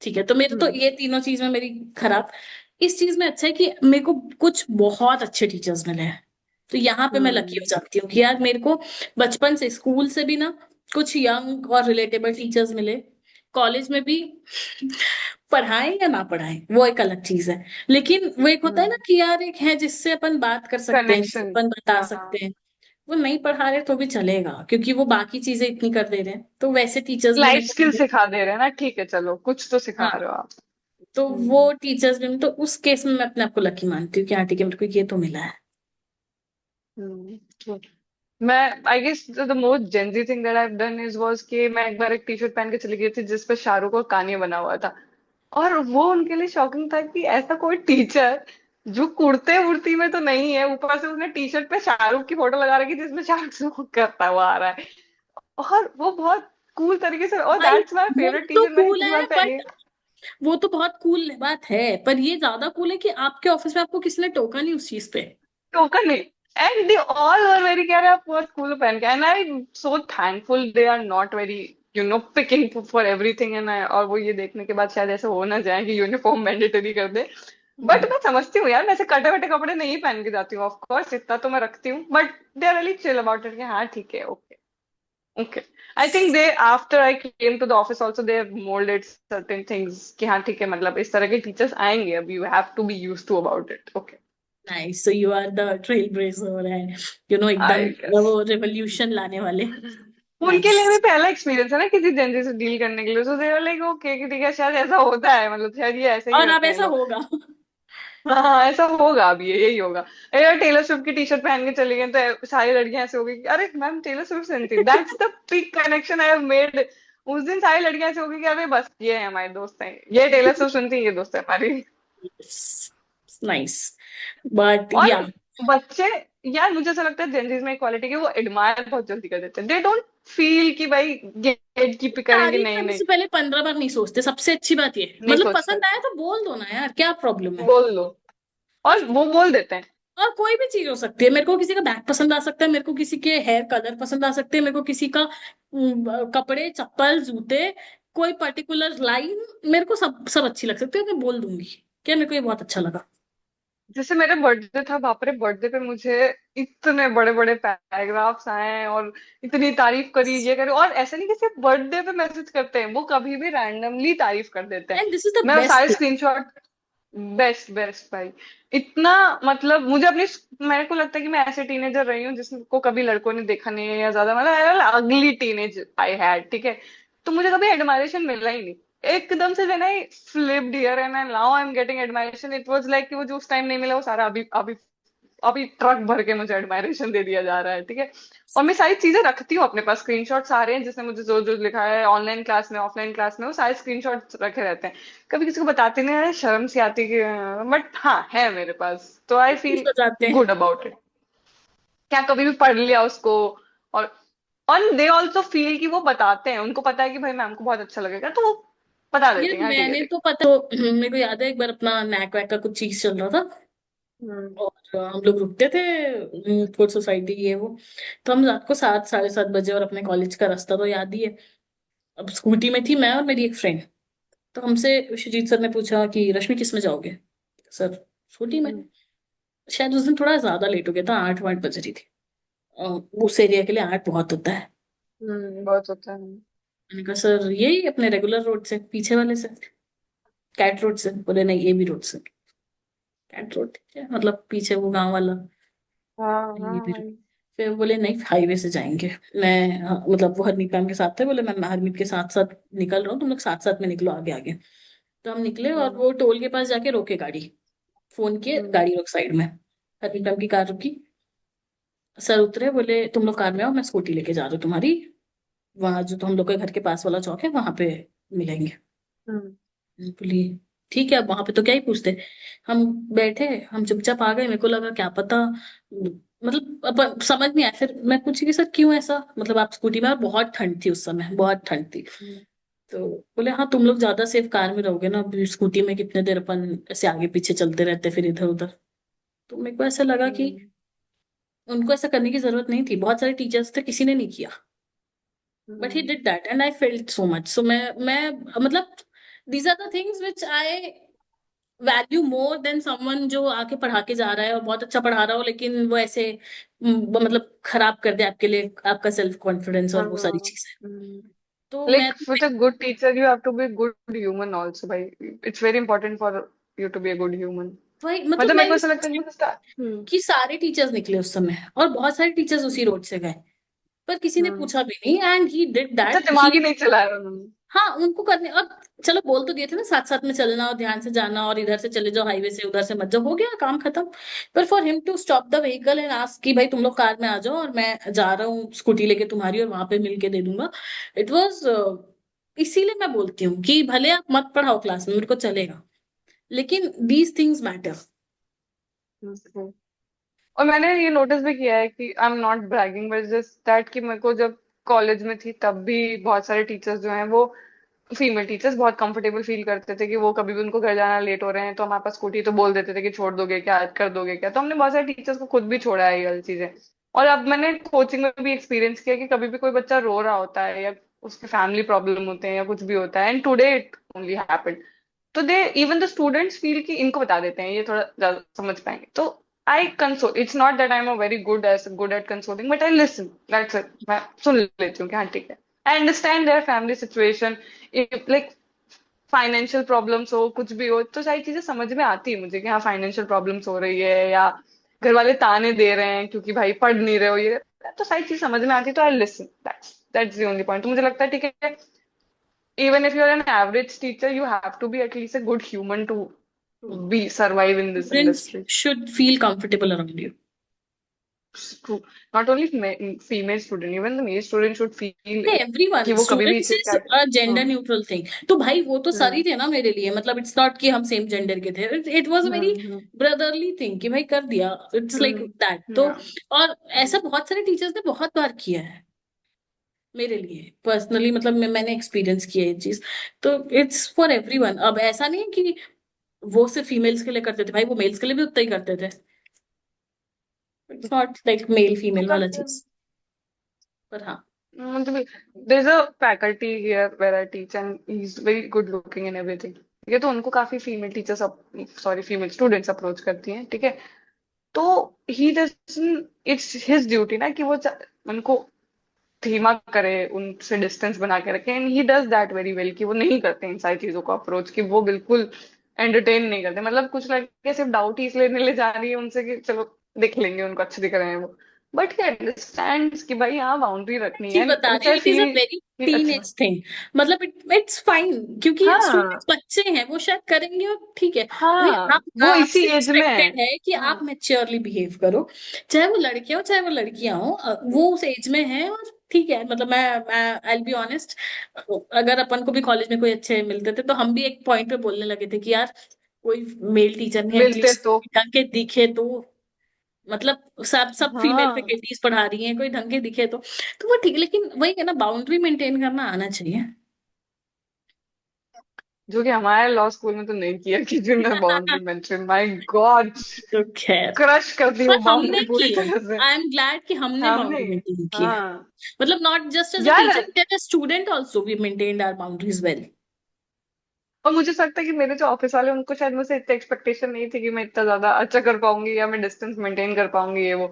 ठीक है, तो मेरे तो हम्म ये तीनों चीज में मेरी खराब। इस चीज में अच्छा है कि मेरे को कुछ बहुत अच्छे टीचर्स मिले हैं। तो यहाँ पे मैं लकी हो हम्म जाती हूँ कि यार मेरे को बचपन से, स्कूल से भी ना, कुछ यंग और रिलेटेबल टीचर्स मिले। कॉलेज में भी पढ़ाएं या ना पढ़ाएं वो एक अलग चीज है, लेकिन वो एक होता है ना हम्म कि यार एक है जिससे अपन बात कर सकते हैं, जिससे कनेक्शन। अपन बता हाँ, सकते हैं। वो नहीं पढ़ा रहे तो भी चलेगा, क्योंकि वो बाकी चीजें इतनी कर दे रहे हैं, तो वैसे टीचर्स भी लाइफ मेरे स्किल को। सिखा दे रहे हैं ना, ठीक है, चलो कुछ तो सिखा हाँ, रहे हो आप। तो वो हम्म टीचर्स भी, तो उस केस में मैं अपने आप को लकी मानती हूँ कि हाँ ठीक है, मेरे को ये तो मिला है। हम्म। मैं I guess the most Gen Z thing that I done is was कि मैं एक बार एक टी शर्ट पहन के चली गई थी जिस पे शाहरुख और कान्ये बना हुआ था, और वो उनके लिए शॉकिंग था कि ऐसा कोई टीचर जो कुर्ते उड़ती में तो नहीं है, ऊपर से उसने टी शर्ट पे शाहरुख की फोटो लगा रखी जिसमें शाहरुख स्मोक करता हुआ आ रहा है, और वो बहुत कूल तरीके से, और भाई दैट्स माय वो फेवरेट टी तो शर्ट, मैंने कूल इतनी बार है, पहनी है। बट वो तो बहुत कूल बात है, पर ये ज्यादा कूल है कि आपके ऑफिस में आपको किसने टोका नहीं उस चीज पे। टोकन नहीं, and they all were very, कह रहे आप बहुत कूल पहन के, and I so thankful they are not very picking for everything, and और वो ये देखने के बाद शायद ऐसा हो ना जाए कि यूनिफॉर्म मैंडेटरी कर दे। बट हम्म। मैं समझती हूँ यार, मैं ऐसे कटे वटे कपड़े नहीं पहन के जाती हूँ, ऑफ कोर्स इतना तो मैं रखती हूँ, but they are really chill about it कि हाँ ठीक है, okay okay. I think they after I came to the office also they moulded certain things कि हाँ ठीक है, मतलब इस तरह के टीचर्स आएंगे, अब you have to be use to about it, okay. Nice, so you are the trailblazer and एकदम आई गेस वो रेवोल्यूशन लाने वाले। उनके नाइस। लिए भी पहला एक्सपीरियंस है ना किसी जेंजी से डील करने के लिए, तो दे लाइक ओके कि ठीक है, शायद ऐसा होता है, मतलब शायद ये ऐसे ही और अब करते हैं ऐसा लोग। होगा। हाँ ऐसा होगा, अभी यही होगा। अगर टेलर स्विफ्ट की टी शर्ट पहन के चली गई तो सारी लड़कियां ऐसे हो गई कि अरे मैम टेलर स्विफ्ट सुनती, that's the pick connection I have made. उस दिन सारी लड़कियां ऐसे हो गई कि अरे बस ये है हमारे दोस्त हैं, ये टेलर स्विफ्ट सुनती है, ये दोस्त है हमारी। नाइस, बट और या बच्चे, यार मुझे ऐसा लगता है जेनजीज में इक्वालिटी की वो एडमायर बहुत जल्दी कर देते हैं, दे डोंट फील कि भाई गेट कीप करेंगे, तारीफ नहीं करने नहीं। से पहले 15 बार नहीं सोचते, सबसे अच्छी बात ये, नहीं मतलब सोचते, पसंद आया तो बोल दो ना यार, क्या प्रॉब्लम है। बोल लो, और और वो बोल देते हैं। और कोई भी चीज हो सकती है, मेरे को किसी का बैग पसंद आ सकता है, मेरे को किसी के हेयर कलर पसंद आ सकते हैं, मेरे को किसी का कपड़े चप्पल जूते, कोई पर्टिकुलर लाइन, मेरे को सब सब अच्छी लग सकती है, मैं बोल दूंगी क्या मेरे को ये बहुत अच्छा लगा। जैसे मेरा बर्थडे था, बाप रे बर्थडे पे मुझे इतने बड़े बड़े पैराग्राफ्स आए और इतनी तारीफ करी, ये करी, और ऐसा नहीं कि सिर्फ बर्थडे पे मैसेज करते हैं, वो कभी भी रैंडमली तारीफ कर देते हैं। एंड दिस इज द मैं वो बेस्ट सारे थिंग। स्क्रीनशॉट, बेस्ट बेस्ट भाई। इतना मतलब मुझे अपनी, मेरे को लगता है कि मैं ऐसे टीनेजर रही हूँ जिसको कभी लड़कों ने देखा नहीं है, या ज्यादा मतलब अगली टीनेज आई हैड, ठीक है। तो मुझे कभी एडमायरेशन मिला ही नहीं। एकदम से when I flipped here and now I am getting admiration, it was like कि वो जो उस टाइम नहीं मिला वो सारा अभी अभी अभी ट्रक भर के मुझे एडमायरेशन दे दिया जा रहा है, ठीक है। और मैं सारी चीजें रखती हूँ अपने पास, स्क्रीनशॉट सारे हैं जिसने मुझे जो जो लिखा है ऑनलाइन क्लास में ऑफलाइन क्लास में, वो सारे स्क्रीनशॉट रखे रहते हैं। कभी किसी को बताते नहीं है, शर्म सी आती कि, बट हाँ है मेरे पास, तो आई खुश फील हो जाते हैं। Good about it. क्या कभी भी पढ़ लिया उसको, और ऑन दे ऑल्सो फील कि वो बताते हैं, उनको पता है कि भाई मैम को बहुत अच्छा लगेगा, तो वो बता यार देते हैं, हाँ ठीक है मैंने ठीक तो पता तो मेरे को याद है एक बार अपना नैक वैक का कुछ चीज चल रहा था, है। और हम लोग रुकते थे फूड सोसाइटी ये वो, तो हम रात को 7 साढ़े 7 बजे, और अपने कॉलेज का रास्ता तो याद ही है। अब स्कूटी में थी मैं और मेरी एक फ्रेंड, तो हमसे शुजीत सर ने पूछा कि रश्मि किस में जाओगे, सर स्कूटी में। शायद उस दिन थोड़ा ज्यादा लेट हो गया था, 8 8 बज रही थी। अ, उस एरिया के लिए 8 बहुत होता है। बहुत होता है। मैंने कहा सर यही अपने रेगुलर रोड से पीछे वाले से, कैट रोड से। बोले नहीं ये भी रोड से। कैंट रोड ठीक है, मतलब पीछे वो गांव वाला। हाँ ये हाँ भी भाई। फिर बोले नहीं हाईवे से जाएंगे। मैं हाँ, मतलब वो हरमीत मैम के साथ थे, बोले मैं हरमीत के साथ साथ निकल रहा हूँ, तुम लोग साथ साथ में निकलो आगे आगे। तो हम निकले और हम्म वो टोल के पास जाके रोके गाड़ी, फोन किए हम्म गाड़ी रोक साइड में। हरमीत मैम की कार रुकी, सर उतरे, बोले तुम लोग कार में आओ, मैं स्कूटी लेके जा रहा हूँ तुम्हारी, वहां जो तो हम लोग के घर के पास वाला चौक है वहां पे मिलेंगे। हम्म बोली ठीक है, अब वहां पे तो क्या ही पूछते। हम बैठे, हम चुपचाप आ गए, मेरे को लगा क्या पता, मतलब अब समझ नहीं आया। फिर मैं पूछी कि सर क्यों ऐसा, मतलब आप स्कूटी में, और बहुत ठंड थी उस समय, बहुत ठंड थी। हम्म तो बोले हाँ तुम लोग ज्यादा सेफ कार में रहोगे ना, अभी स्कूटी में कितने देर अपन ऐसे आगे पीछे चलते रहते फिर इधर उधर। तो मेरे को ऐसा लगा कि हम्म उनको ऐसा करने की जरूरत नहीं थी, बहुत सारे टीचर्स थे किसी ने नहीं किया, but he hmm did that and I felt so much. So मैं मतलब these are the things which I value more than someone जो आके पढ़ा के जा रहा है और बहुत अच्छा पढ़ा रहा हो, लेकिन वो ऐसे मतलब खराब कर दे आपके लिए आपका सेल्फ कॉन्फिडेंस और वो सारी चीजें। तो मैं Like तो with a good teacher, you have to be a good human also, भाई। It's very important for you to be a good human। वही, मतलब मतलब मैं मेरे को ये ऐसा लगता है सोचती हूँ कि स्टार्ट। कि सारे टीचर्स निकले उस समय और बहुत सारे टीचर्स उसी रोड से गए, पर किसी ने हम्म पूछा भी नहीं, एंड ही डिड अच्छा, दैट ही। दिमाग ही नहीं चलाया उन्होंने। हाँ उनको करने, और चलो बोल तो दिए थे ना साथ साथ में चलना और ध्यान से जाना, और इधर से चले जाओ हाईवे से, उधर से मत जाओ, हो गया काम खत्म। पर for him to stop the vehicle and ask कि भाई तुम लोग कार में आ जाओ और मैं जा रहा हूँ स्कूटी लेके तुम्हारी और वहां पे मिल के दे दूंगा, इट वॉज, इसीलिए मैं बोलती हूँ कि भले आप मत पढ़ाओ क्लास में, मेरे को चलेगा, लेकिन दीज थिंग्स मैटर। हम्म। और मैंने ये नोटिस भी किया है कि I am not bragging but just that कि मेरे को जब कॉलेज में थी तब भी बहुत सारे टीचर्स जो हैं वो फीमेल टीचर्स बहुत कंफर्टेबल फील करते थे कि वो कभी भी उनको घर जाना लेट हो रहे हैं तो हमारे पास स्कूटी, तो बोल देते थे कि छोड़ दोगे क्या, कर दोगे क्या। तो हमने बहुत सारे टीचर्स को खुद भी छोड़ा है ये वाली चीजें। और अब मैंने कोचिंग में भी एक्सपीरियंस किया कि कभी भी कोई बच्चा रो रहा होता है या उसके फैमिली प्रॉब्लम होते हैं या कुछ भी होता है, and today it only happened, तो they even the students feel कि इनको बता देते हैं, ये थोड़ा ज्यादा समझ पाएंगे। तो I console, it's not that I am a very good at consoling, but I listen, that's it. मैं सुन लेती हूँ कि हाँ ठीक है, I understand their family situation, like financial problems हो कुछ भी हो, तो सारी चीजें समझ में आती है मुझे कि हाँ फाइनेंशियल प्रॉब्लम्स हो रही है या घर वाले ताने दे रहे हैं क्योंकि भाई पढ़ नहीं रहे हो, ये तो सारी चीज समझ में आती है, तो आई listen, that's the only point. तो मुझे लगता है ठीक है, even if you're an average teacher you have to be at least a good human to be survive in this Students industry. should feel comfortable around you. True. Not only female student, even the male student should feel everyone कि वो कभी भी students इसे is क्या। A gender हाँ। Neutral thing. तो भाई वो तो सारी हम्म थे ना मेरे लिए, मतलब इट्स नॉट कि हम सेम जेंडर के थे, it was a very hmm brotherly thing कि भाई कर दिया, इट्स लाइक दैट। तो yeah, और ऐसा बहुत सारे टीचर्स ने बहुत बार किया है मेरे लिए पर्सनली, मतलब मैंने एक्सपीरियंस किया है ये चीज। तो इट्स फॉर एवरीवन। अब ऐसा नहीं है कि वो सिर्फ फीमेल्स के लिए करते थे, भाई वो मेल्स के लिए भी उतना ही करते थे। It's not like male female वाला चीज। पर हाँ। मतलब there's a faculty here where I teach and he's very good looking and everything। ये तो उनको काफी female teachers, sorry female students approach करती हैं, ठीक है। तो he doesn't, it's his duty ना कि वो उनको धीमा करे, उनसे डिस्टेंस बना के रखे, and he does that very well कि वो नहीं करते इन सारी चीजों को अप्रोच, कि वो बिल्कुल एंटरटेन नहीं करते। मतलब कुछ लड़के सिर्फ डाउट ही इसलिए ले जा रही है उनसे कि चलो देख लेंगे, उनको अच्छे दिख रहे हैं वो, बट ही अंडरस्टैंड्स कि भाई यहाँ बाउंड्री रखनी है, चीज एंड बता विच रही हूँ, I it is a feel very अच्छा। Teenage thing. मतलब इट्स फाइन, क्योंकि हाँ स्टूडेंट्स बच्चे हैं, वो शायद करेंगे और ठीक है। भाई हाँ, आप वो इसी आपसे एज में है। एक्सपेक्टेड है कि आप हाँ मैच्योरली बिहेव करो, चाहे वो लड़के हो चाहे वो लड़कियां हो, वो उस एज में है और ठीक है। मतलब मैं आई बी ऑनेस्ट, अगर अपन को भी कॉलेज में कोई अच्छे मिलते थे तो हम भी एक पॉइंट पे बोलने लगे थे कि यार कोई मेल टीचर नहीं, मिलते एटलीस्ट तो। ढंग के दिखे तो। मतलब सब सब फीमेल हाँ, फैकल्टीज पढ़ा रही हैं, कोई ढंग के दिखे तो वो ठीक है। लेकिन वही है ना, बाउंड्री मेंटेन करना आना चाहिए। जो कि हमारे लॉ स्कूल में तो नहीं किया किसी ने बाउंड्री मेंशन, माय गॉड। तो खैर, क्रश कर दी वो पर हमने बाउंड्री पूरी की है। तरह से। आई एम ग्लैड कि हमने हमने, बाउंड्री मेंटेन की है। हाँ मतलब नॉट जस्ट एज अ यार। Teacher, as a student also we maintained our boundaries well. और मुझे लगता है कि मेरे जो ऑफिस वाले, उनको शायद मुझसे इतनी एक्सपेक्टेशन नहीं थी कि मैं इतना ज्यादा अच्छा कर पाऊंगी या मैं डिस्टेंस मेंटेन कर पाऊंगी ये वो।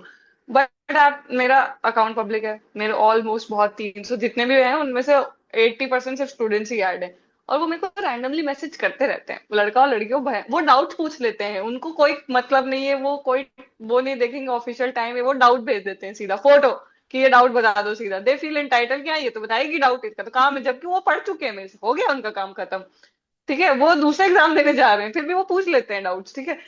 बट आप, मेरा अकाउंट पब्लिक है, मेरे ऑलमोस्ट बहुत 300 जितने भी हैं उनमें से 80% सिर्फ स्टूडेंट्स ही ऐड है। और वो मेरे को रैंडमली मैसेज करते रहते हैं, लड़का और लड़की को, वो डाउट पूछ लेते हैं, उनको कोई मतलब नहीं है, वो कोई वो नहीं देखेंगे ऑफिशियल टाइम है, वो डाउट भेज देते हैं सीधा फोटो, कि ये डाउट बता दो सीधा। दे फील एंटाइटल कि हाँ ये तो बताएगी डाउट, इसका तो काम है, जबकि वो पढ़ चुके हैं मेरे से, हो गया उनका काम खत्म। ठीक है, वो दूसरा एग्जाम देने जा रहे हैं, फिर भी वो पूछ लेते हैं डाउट्स, ठीक है।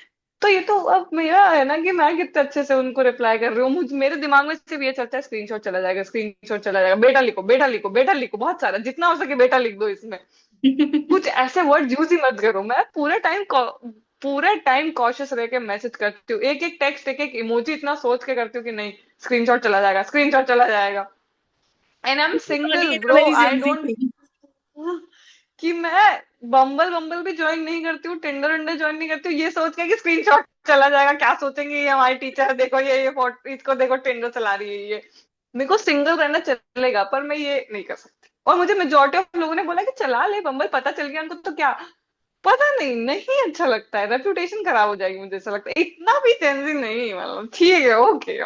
तो ये तो अब मेरा है ना कि मैं कितने अच्छे से उनको रिप्लाई कर रही हूँ, मुझे मेरे दिमाग में सिर्फ ये चलता है, स्क्रीनशॉट चला जाएगा, स्क्रीनशॉट चला जाएगा, बेटा लिखो बेटा लिखो बेटा लिखो, बहुत सारा, जितना हो सके बेटा लिख दो इसमें। कुछ ऐसे वर्ड यूज ही मत करो। मैं पूरे टाइम कॉशियस रह के मैसेज करती हूँ, एक एक टेक्स्ट, एक एक इमोजी इतना सोच के करती हूँ कि नहीं, स्क्रीनशॉट चला जाएगा, स्क्रीनशॉट चला जाएगा। And I M funny single is a bro, very I Gen Z don't, thing. कि मैं बम्बल बम्बल भी ज्वाइन नहीं करती हूँ, टिंडर विंडर ज्वाइन नहीं करती हूँ, ये सोच के कि स्क्रीनशॉट चला जाएगा, क्या सोचेंगे ये हमारी टीचर है, देखो ये फोटो, इसको देखो टिंडर चला रही है ये। मेरे को सिंगल रहना चलेगा, पर मैं ये नहीं कर सकती। और मुझे मेजोरिटी ऑफ लोगों ने बोला कि चला ले बम्बल, पता चल गया उनको तो क्या। पता नहीं, नहीं अच्छा लगता है, रेपुटेशन खराब हो जाएगी, मुझे ऐसा लगता है, इतना भी चेंजिंग नहीं, मतलब ठीक है, ओके।